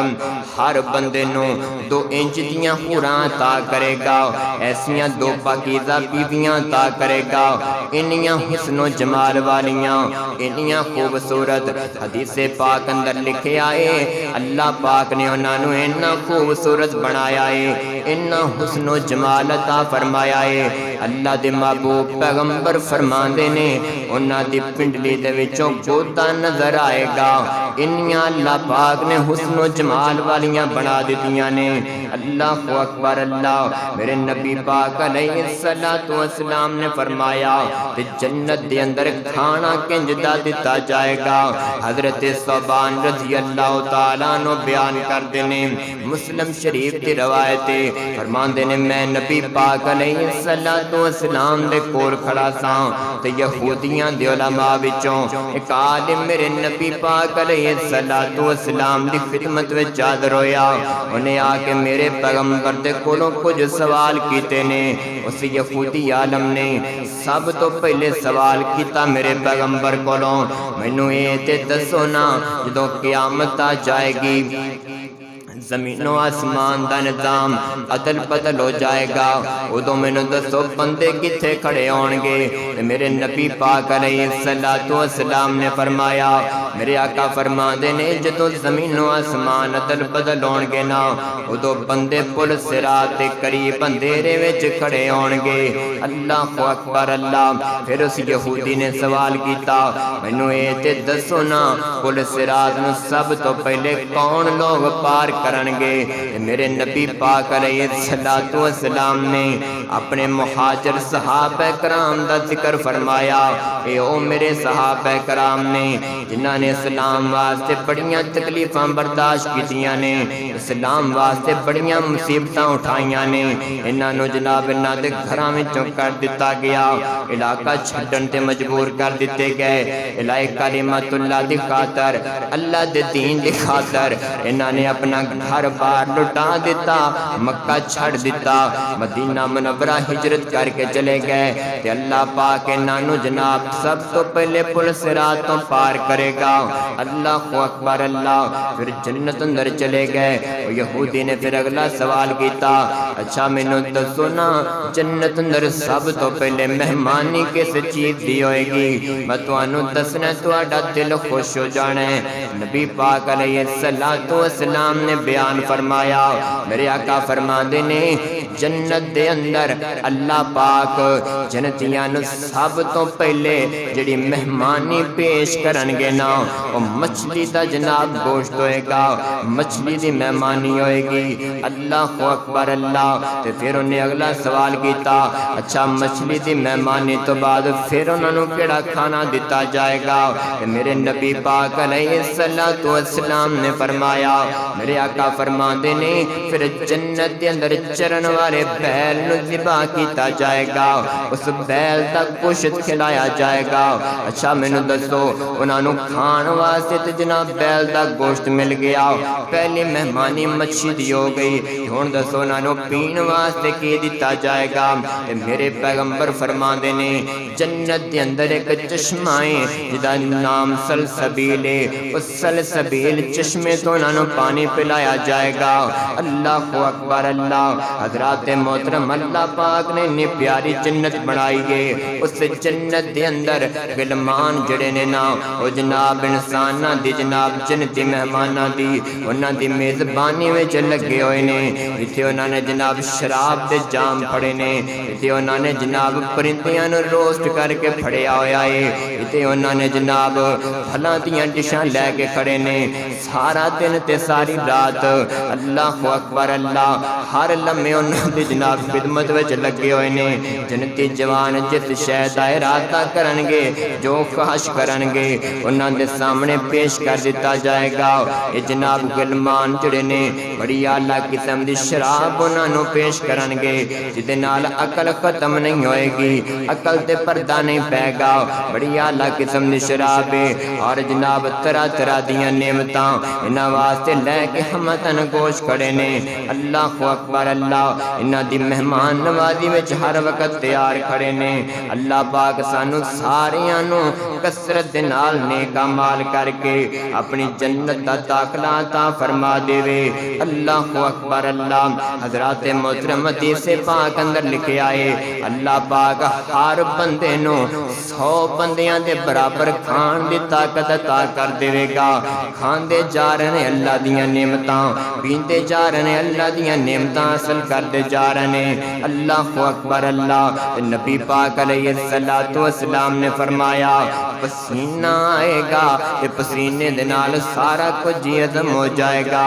ہر بندے نو 2 انچ دیاں حوراں عطا کرے گا، ایسیاں 2 پاکیزہ بیویاں عطا کرے گا، انیاں حسن و جمال والیاں، انیاں خوبصورت۔ حدیث پاک اندر لکھے آئے اللہ پاک نے انہاں نو اتنا خوبصورت بنایا ہے، اتنا حسن و جمال عطا فرمایا ہے۔ اللہ دے محبوب پیغمبر فرماندے نے انہاں دی پنڈلی دے وچوں گوتا نظر آئے گا، انیاں اللہ پاک نے حسن و جمال والیاں بنا دیتیاں نے۔ اللہ اکبر اللہ۔ میرے نبی پاک علیہ السلام نے فرمایا کہ جنت دے اندر کھانا کنجدہ دیتا جائے گا۔ حضرت ثوبان رضی اللہ تعالیٰ عنہ بیان کردے نے، مسلم شریف دی روایت فرماندے نے میں نبی پاک علیہ السلام دے کول کھڑا ساں تے یہودیاں دے علماء وچوں ایک عالم میرے نبی پاک علیہ السلام دی خدمت وچ حاضر ہویا، انہیں آ کے میرے پیغمبر دے کولوں کچھ سوال کیتے نے۔ اس یہودی عالم نے سب تو پہلے سوال کیتا میرے پیغمبر کولوں، مینوں اے تے دسو نا جدوں قیامت آ جائے گی زمین و آسمان دا نظام عدل بدل ہو جائے گا، ادو میں نے دسو بندے کتھے کھڑے ہون گے؟ میرے نبی پاک علیہ السلام نے فرمایا، میرے آقا فرما دے نے جدو زمین و آسمان عدل بدل ہون گے نا ادو بندے پل صراط دے قریب اندھیرے وچ کھڑے ہون گے۔ اللہ اکبر اللہ۔ پھر اس یہودی نے سوال کیتا، مینوں اے تے دسو نا پل صراط نو سب تو پہلے کون لوگ پار کرن گے؟ میرے نبی پاک علیہ السلام نے اپنے مہاجر صحابہ کرام دا ذکر فرمایا، اے او میرے صحابہ کرام نے جنہاں نے اسلام واسطے بڑیاں تکلیفاں برداشت کیتیاں نے، اسلام واسطے بڑیاں مصیبتاں اٹھائیاں نے، انہاں نو جناب انہاں دے گھراں وچوں کر دتا گیا، علاقہ چھڈن تے مجبور کر دتے گئے، الہ کلمۃ اللہ دی خاطر، اللہ دے دین دی خاطر انہاں نے اپنا گھر بار لٹا دیتا، مکہ چھڑ دیتا، مدینہ منورہ ہجرت کر کے چلے گئے۔ تے اللہ پاک انہاں نو جناب سب تو پہلے پل صراط تو پار کرے گا۔ اللہ اکبر اللہ۔ پھر جنت اندر چلے گئے۔ یہودی نے پھر اگلا سوال کیتا، اچھا مینوں دسو نا جنت اندر سب تو پہلے مہمانی کس چیز دی ہوئے گی؟ میں تانوں دسنا تہاڈا دل خوش ہو جانا ہے۔ نبی پاک علیہ السلام نے بیان فرمایا، میرے آقا فرماندے نے جنت دے اندر اللہ پاک جنتیاں نو سب تو پہلے جڑی مہمانی پیش کرن گے نا وہ مچھلی دا جناب گوشت ہوئے گا، مچھلی دی مہمانی ہوئے گی۔ اللہ اکبر اللہ۔ تے پھر انہیں اگلا سوال کیتا، اچھا مچھلی دی مہمانی تو بعد پھر انہوں نے کیڑا کھانا دیتا جائے گا؟ میرے نبی پاک علیہ السلام نے فرمایا، میرے آقا فرماندے نے پھر جنت دے اندر چرن والے بیل نو ذبح کیتا جائے گا، اس بیل دا گوشت کھلایا جائے گا۔ اچھا مینوں دسو انہاں نو کھان واسطے تے جناب بیل دا گوشت مل گیا، پہلی مہمانی مچھلی دی ہو گئی، ہن دسو انہاں نو پین واسطے کی دتا جائے گا؟ تے میرے پیغمبر فرماندے نے جنت دے اندر ایک چشمہ ہے جدا نام سلسبیل ہے، اس سلسبیل چشمے تو انہاں نو پانی پلایا جائے گا۔ اللہ اکبر اللہ۔ حضرات محترم اللہ پاک نے اتنی پیاری جنت بنائی ہے، اس جنت دے اندر غلمان جڑے نے نا وہ جناب انساناں دی جناب جنتی مہماناں دی انہاں دی میزبانی وچ لگے ہوئے نے، ایتھے انہاں نے جناب شراب دے جام پھڑے نے، ایتھے انہاں نے جناب پرندیاں نو روسٹ کر کے پھڑیا ہویا ہے، ایتھے انہاں نے جناب پھلاں دیاں ڈشاں لے کے کھڑے نے، سارا دن تے ساری رات۔ اللہ اکبر اللہ۔ ہر لمحے انہاں دی جناب خدمت وچ لگے ہوئے نے جنتی جوان جس شے دا ارادہ کرن گے جو خواہش کرن گے انہاں دے سامنے پیش کر دیتا جائے گا اے جناب غلمان جڑے نے بڑی اعلیٰ قسم دی شراب انہاں نو پیش کرن گے جدے نال عقل ختم نہیں ہوئے گی عقل تے پردہ نہیں پے گا بڑی اعلیٰ قسم دی شراب اور جناب طرح طرح دیاں نعمتاں انہاں واسطے لے کے ہمتن گوش کھڑے نے اللہ اکبر اللہ انہاں دی مہمان نوازی وچ ہر وقت تیار کھڑے نے اللہ پاک سانو ساریاں نو کثرت دے نال نیک اعمال کر کے اپنی جنت دا داخلہ عطا فرما دے اللہ اکبر اللہ حضرات محترم حدیث پاک اندر لکھے آئے اللہ پاک ہر بندے نو 100 بندیاں دے برابر کھان دی طاقت عطا کر دے گا کھاندے جا رہے اللہ دیاں نعمتاں پیندے جا رہے اللہ دیاں نعمتاں حاصل کردے جا رہے اللہ اکبر اللہ نبی پاک علیہ السلام نے فرمایا پسینہ آئے گا کہ پسینے دے نال سارا کچھ ہضم ہو جائے گا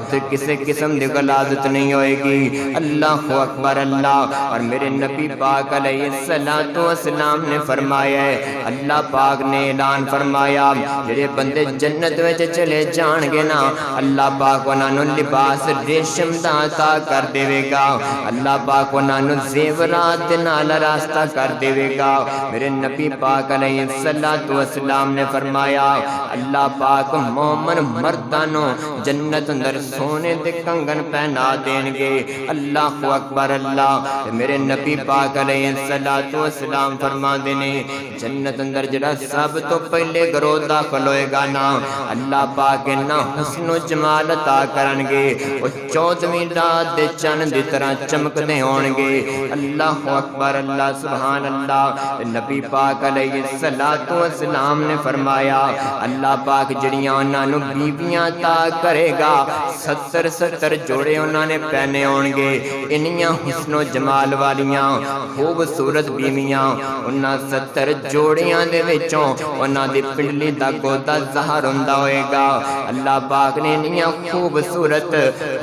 تو کسی قسم دی غلاظت نہیں ہوئے گی اللہ اکبر اللہ اور میرے نبی پاک علیہ السلام نے فرمایا ہے اللہ پاک نے اعلان فرمایا جڑے بندے جنت وچ چلے جان گے نا اللہ پاک انہاں نوں لباس ریشم دا عطا کر دے گا اللہ پاک انہاں نوں زیورات دے نال راستہ کر دے گا میرے نبی پاک علیہ السلام نے فرمایا اللہ پاک مومن مرداں نوں جنت اندر سونے دے کنگن پہنا دین گے اللہ اکبر اللہ میرے نبی پاک علیہ السلام فرما دینے جنت اندر جڑا سب تو پہلے گروہ داخل ہوئے گا نا اللہ پاک نا حسن و جمال عطا کرن گے وہ 14ویں رات دے چند دی طرح چمک دے ہون گے اللہ اکبر اللہ سبحان اللہ نبی پاک علیہ السلام نے فرمایا اللہ پاک جڑیاں انہاں نوں بیویاں عطا کرے گا 70 جوڑے انہاں نے پہنے ہون گے انیاں حسن و جمال والیاں خوبصورت بیویاں انہاں 70 جوڑیاں دے وچوں انہاں دی پنڈلی دا گودا ظاہر ہوندا ہوئے گا اللہ پاک نے انیاں خوبصورت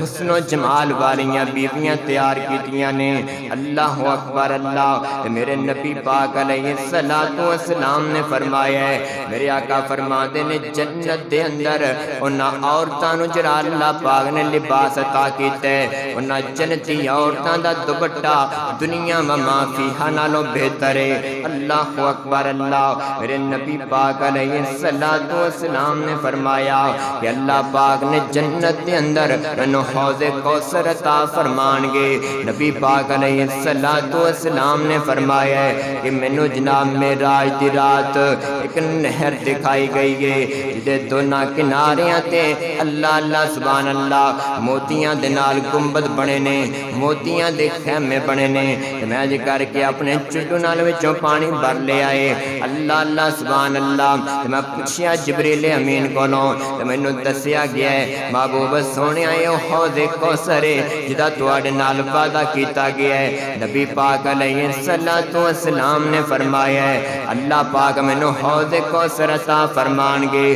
حسن و جمال والیاں بیویاں تیار کیتیاں نے اللہ اکبر اللہ میرے نبی پاک علیہ السلام نے فرمایا ہے میرے آقا فرماتے نے جنت دے اندر انہاں عورتاں نوں جڑا اللہ پاک نے لباس عطا کیتا ہے انہاں جنتی عورتاں دا دوپٹہ دنیا و ما فیہا نالوں بہتر ہے اللہ اکبر اللہ میرے نبی پاک علیہ السلام نے فرمایا کہ اللہ پاک نے جنت دے اندر انہوں حوض کوثر عطا فرمان گے نبی پاک علیہ السلام نے فرمایا ہے کہ مینوں جناب معراج دی رات ایک نہر دکھائی گئی ہے جدے دونوں کناریاں تے اللہ اللہ سبحان اللہ موتیاں دے نال گنبد بنے نے موتیاں دے خیمے بنے نے میں جی کر کے اپنے چٹو نال وچوں پانی بھر لے آئے اللہ اللہ سبحان اللہ میں پوچھیا جبریل امین کولوں تے مینوں دسیا گیا ہے محبوب سونیا اے حوض کوثر جدا تواڈے نال وعدہ کیتا گیا ہے نبی پاک علیہ السلام نے فرمایا ہے اللہ پاک مینوں حوض کوثر عطا فرمان گے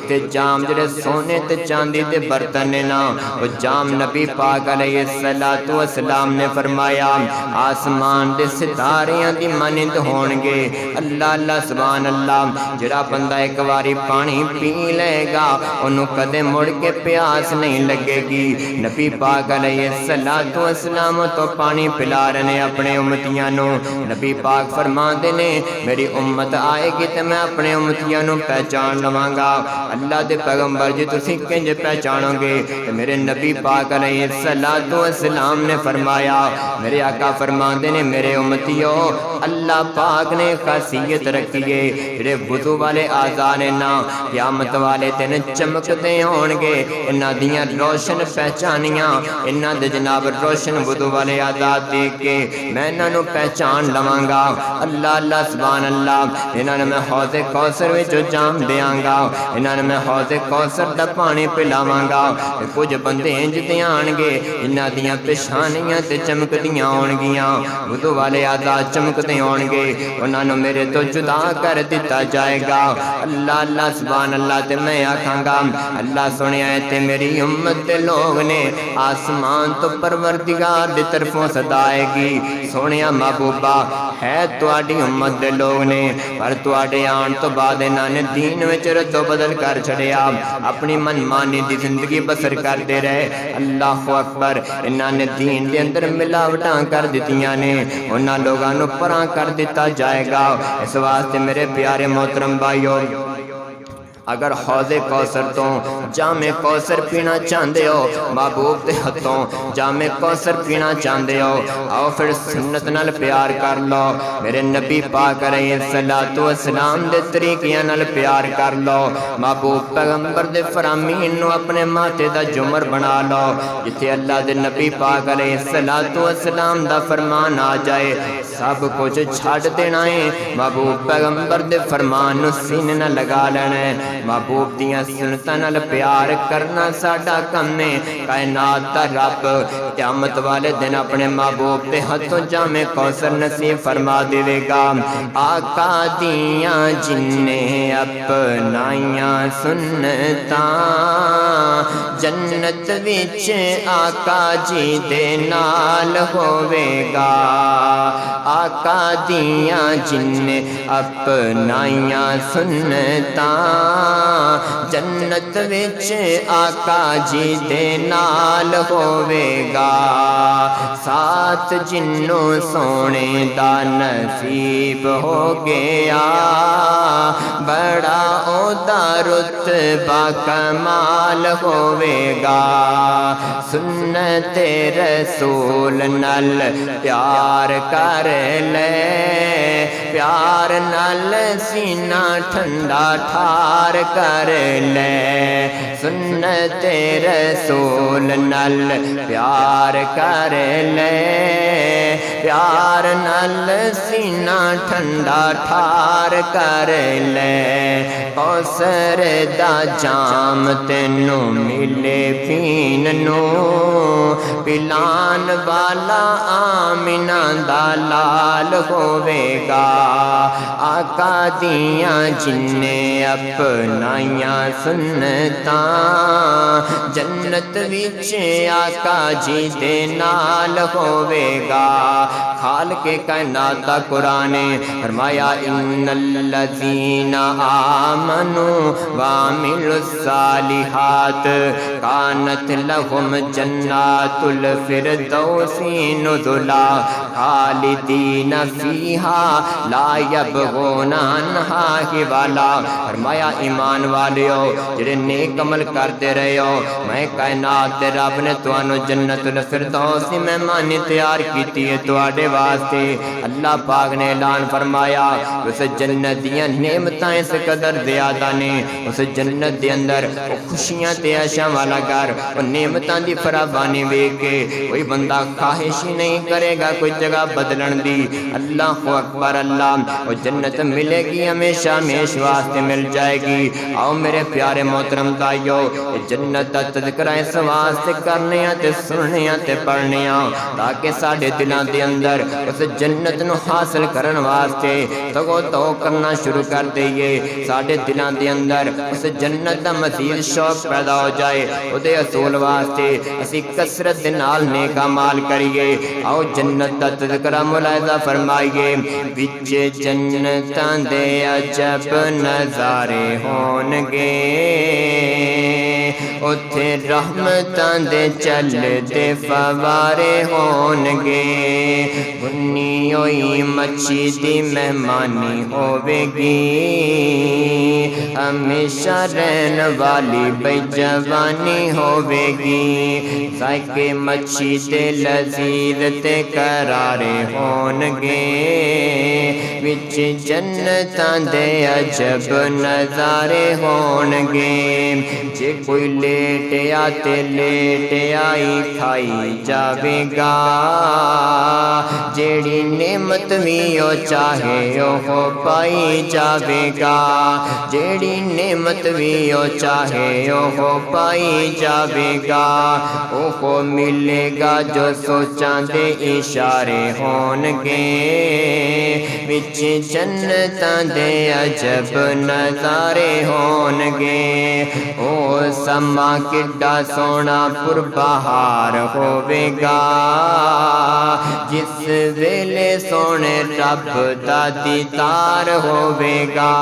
تے جام جڑے سونے تے چاندی دے برتن نے نا وہ جام نبی پاک علیہ السلام نے فرمایا آسمان دے ستاریاں دی مانند ہون گے اللہ اللہ سبحان اللہ جڑا بندہ ایک واری پانی پی لے گا انہوں کدے مڑ کے پیاس نہیں لگے گی نبی پاک علیہ السلام تو پانی پلا رہے اپنے امتیاں نو نبی پاک فرما دینے میری امت آئے گی تے میں اپنے امتیاں نو پہچان لواں گا اللہ دے پیغمبر جی تسی کنج پہچانو گے میرے نبی پاک علیہ السلام نے فرمایا میرے آقا فرما دینے میرے امتیوں اللہ پاک نے خاصیت رکھی ہے جڑے وضو والے اعضاء نے نا قیامت والے دن چمکتے ہون گے انہاں دیاں روشن پہچانیاں انہاں دے جناب روشن وضو والے اعضاء دیکھ کے میں انہاں نو پہچان لواں گا اللہ اللہ سبحان اللہ انہاں نے میں حوض کوثر وچ جام دیاں گا انہاں نے میں حوض کوثر دا پانی پلاواں گا کچھ بندے انج تے آن گے انہاں دیاں پیشانیاں تے چمکدیاں ہون گیاں وضو والے اعضاء چمکدے دے ہون گے انہاں نو میرے تو جدا کر دتا جائے گا۔ اللہ اللہ سبحان اللہ تے میں آکھاں گا اللہ سنیا ہے تے میری امت دے لوگ نے آسمان تو پروردگار دی طرفوں صدا آئے گی سونیا محبوبہ ہے تواڈی امت دے لوگ نے پر تواڈے آن تو بعد انہاں نے دین وچ رد و بدل کر چھڑیا اپنی من مانی دی زندگی بسر کرتے رہے۔ اللہ اکبر انہاں نے دین دے اندر ملاوٹاں کر دتیاں نے انہاں لوگاں نو پراں کر دیتا جائے گا۔ اس واسطے میرے پیارے محترم بھائیو اگر حوض کوثر تو جام کوثر پینا چاہندے ہو محبوب دے ہتھوں جام کوثر پینا چاہندے ہو آؤ پھر سنت نال پیار کر لو میرے نبی پاک علیہ الصلوۃ والسلام دے طریقیاں نال پیار کر لو محبوب پیغمبر دے فرامین نو اپنے ماتھے دا جمر بنا لو جتھے اللہ دے نبی پاک علیہ الصلوۃ والسلام دا فرمان آ جائے سب کچھ چھڈ دینا ہے محبوب پیغمبر دے فرمان نو سینے نہ لگا لینا ہے۔ محبوب دیاں سنتاں نال پیار کرنا ساڈا کم ہے۔ کائنات دا رب قیامت والے دن اپنے محبوب دے ہتھوں جام کوثر نصیب فرما دے گا۔ آقا دیاں جن نے اپنائیاں سنتاں جنت وچ آقا جی دے نال ہوے گا۔ آقا دیاں جن نے اپنائیاں سنتاں جنت وچ آقا جی دے نال ہوے گا۔ ساتھ جنوں سونے دا نصیب ہو گیا بڑا او دا رتبہ کمال ہوے گا۔ سنت رسول نال پیار کر لے پیار نال سینہ ٹھنڈا ٹھار کر لے سنت رسول نال پیار کر لے پیار نال سینہ ٹھنڈا ٹھار کر لے۔ کوثر دا جام تینوں ملے پین نو پلان والا آمنہ دا لال ہوے گا۔ آقا دیاں جن نے اپنائیاں سنتاں جنت وچ آقا جی دے نال ہوے گا۔ خالق کائنات دا قرآن فرمایا ان الذین آمنوا وعملوا الصالحات کانت لہم جنات الفردوس نزلا خالدین فیہا لا یبغون عنہا حولا۔ فرمایا ایمان والیو جڑے نیک عمل کرتے رہے ہو میں کائنات دے رب نے تانوں جنت الفردوس دی مہمانی تیار کیتی ہے تواڈے واسطے۔ اللہ پاک نے اعلان فرمایا اس جنت دیاں نعمتاں اس قدر زیادہ نے اس جنت دے اندر وہ خوشیاں تے عیشاں والا گھر وہ نعمتاں دی فراوانی ویکھ کے کوئی بندہ خواہش ہی نہیں کرے گا کوئی جگہ بدلن دی۔ اللہ اکبر اللہ وہ جنت ملے گی ہمیشہ ہمیشہ واسطے مل جائے گی۔ آؤ میرے پیارے محترم بھائیو جنت دا تذکرہ اس واسطے کرنے تے سننے تے پڑھنے تاکہ ساڈے دلاں دے اندر اس جنت نو حاصل کرن واسطے تگو تو کرنا شروع کر دئیے ساڈے دلاں دے اندر اس جنت دا مزید شوق پیدا ہو جائے او دے حصول واسطے اسی کثرت دے نال نیک اعمال کریے۔ آؤ جنت دا تذکرہ ملاحظہ فرمائیے وچ جنتاں دے عجب نظارے ہون گے اتھے رحمتاں دے چلدے فوارے ہون گے بنی ہوئی مچھی دی مہمانی ہوے گی ہمیشہ رہن والی بے جوانی ہوے گی ذائقے مچھی دے لذیذ تے کرارے ہون گے وچ جنتاں دے عجب نظارے ہون گے۔ جے کوئی لیٹیا تے لیٹیا ہی کھائی جاوے گا جیڑی نعمت بھی او چاہے او پائی جاوے گا جیڑی نعمت بھی او چاہے او پائی جاوے گا او ملے گا جو سوچاں دے اشارے ہون گے وچ جنتاں دے عجب نظارے ہون گے او سما کڈا سونا پر بہار ہوے گا جس ویلے سونے رب دا دیدار ہوے گا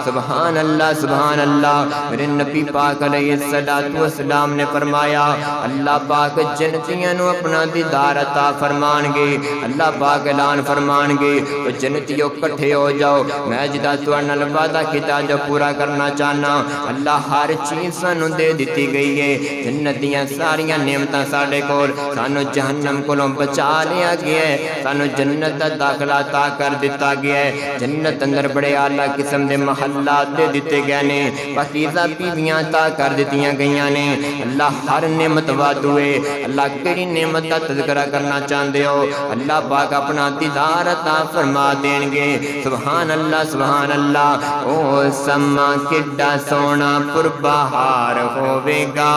سبحان اللہ میرے نبی پاک علیہ السلام نے فرمایا اللہ پاک جنتیاں نو اپنا دیدار عطا فرمان گے اللہ پاک اعلان فرمان گے تو جنتیوں کٹھے ہو جاؤ میں جدا تواڈے نال وعدہ کیتا جو پورا کرنا چاہنا اللہ ہر چیز سانو دے دتی گئی ہے جنتیاں ساریاں نعمتاں ساڈے کول سانو جہنم کولوں بچا لیا گیا ہے سانو جنت دا داخلہ عطا کر دتا گیا ہے جنت اندر بڑے اعلیٰ قسم دے محلات دے دیتے گئے نے پاکیزہ بیویاں عطا کر دتیاں گئیاں نے اللہ ہر نعمت وعدو ہے اللہ کیڑی نعمت دا تذکرہ کرنا چاہندے ہو اللہ پاک اپنا دیدار عطا فرما دین گے سبحان اللہ او سما کڈا سونا پر بہار ہوے گا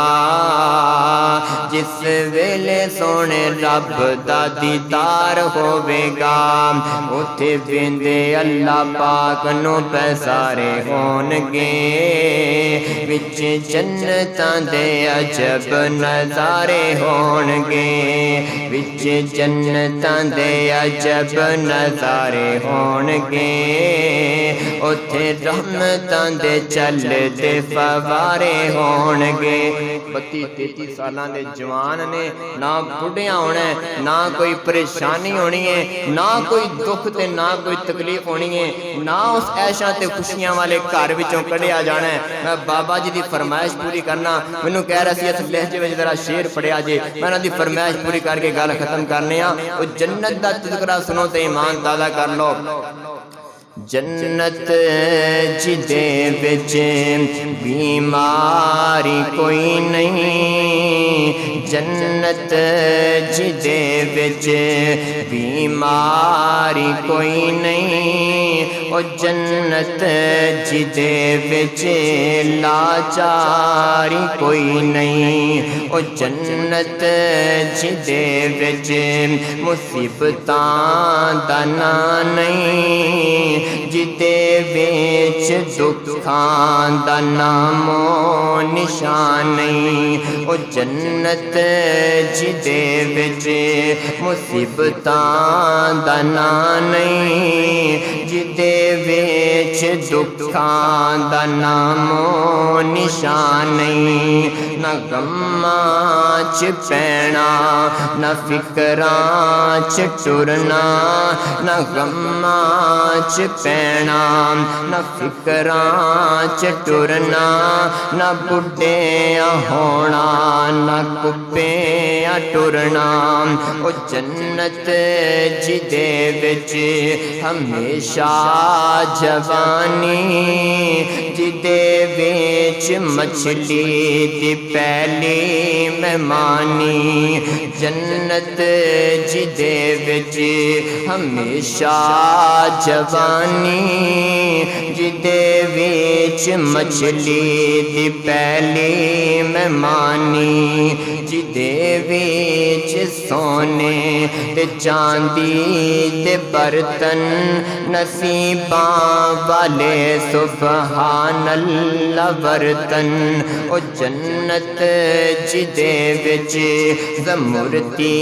جس ویلے سونے رب دا دیدار ہوے گا اوتھے ویندے اللہ پاک نو پیسارے ہون گے وچ جنتاں دے عجب نظارے ہون گے وچ جنتاں دے عجب نظارے ہون گے اوتھے رحمتاں دے چلدے فوارے ہون گے 32-33 سالاں دے جوان نے نہ بڑھیاں ہونا ہے نہ کوئی پریشانی ہونی ہے نہ کوئی دکھ تے نہ کوئی تکلیف ہونی ہے نہ اس عیشاں تے خوشیاں والے گھر وچوں کڈیا جانا ہے میں بابا جی دی فرمائش پوری کرنا مینوں کہہ رہا سی اس لہجے وچ ذرا شعر پڑھیا جے میں انہاں دی فرمائش پوری کر کے گل ختم کرنے ہاں او جنت دا تذکرہ سنو تے ایمان تازہ کر لو جنت جدے وچ بیماری کوئی نہیں جنت جدے وچ بیماری کوئی نہیں او جنت جدے وچ لاچاری کوئی نہیں او جنت جدے وچ مصیبتاں دا نا نہیں جدے وچ دکھاں دا نام و نشان نہیں او جنت جدے وچ مصیبتاں دا نا نہیں جدے وچ دکھاں دا نام و نشان نہیں نہ غماں چ پینا نہ فکراں چ ٹرنا نہ غماں چ پینا نہ فکراں چ ٹرنا نہ بڈھیاں ہونا نہ کپیاں ٹرنا او جنت جدے وچ ہمیشہ جوانی جدے وچ مچھلی دی پہلی مہمانی جنت جدے وچ ہمیشہ جوانی جدے وچ مچھلی دی پہلی مہمانی جدے وچ سونے تے چاندی دے برتن نصیباں والے سبحان اللہ برتن او جنت جدے وچ زمرتی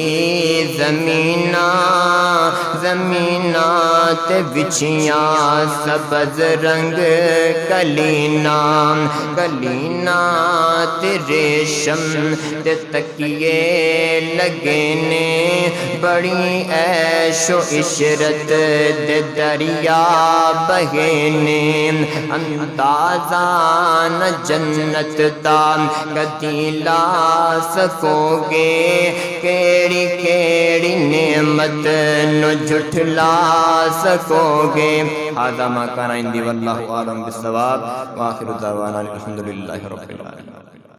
زمیناں تے بچھیاں سبز رنگ کلینا تے ریشم تے تکیے لگے نے بڑی عیش و عشرت دے دریا بہے نے اندازہ نہ جنت دا کدی لا سکو گے کیڑی کیڑی نعمت نو جھٹلا سکو گے هذا ما كان عندي والله أعلم بالصواب وآخر دعوانا الحمد لله رب العالمين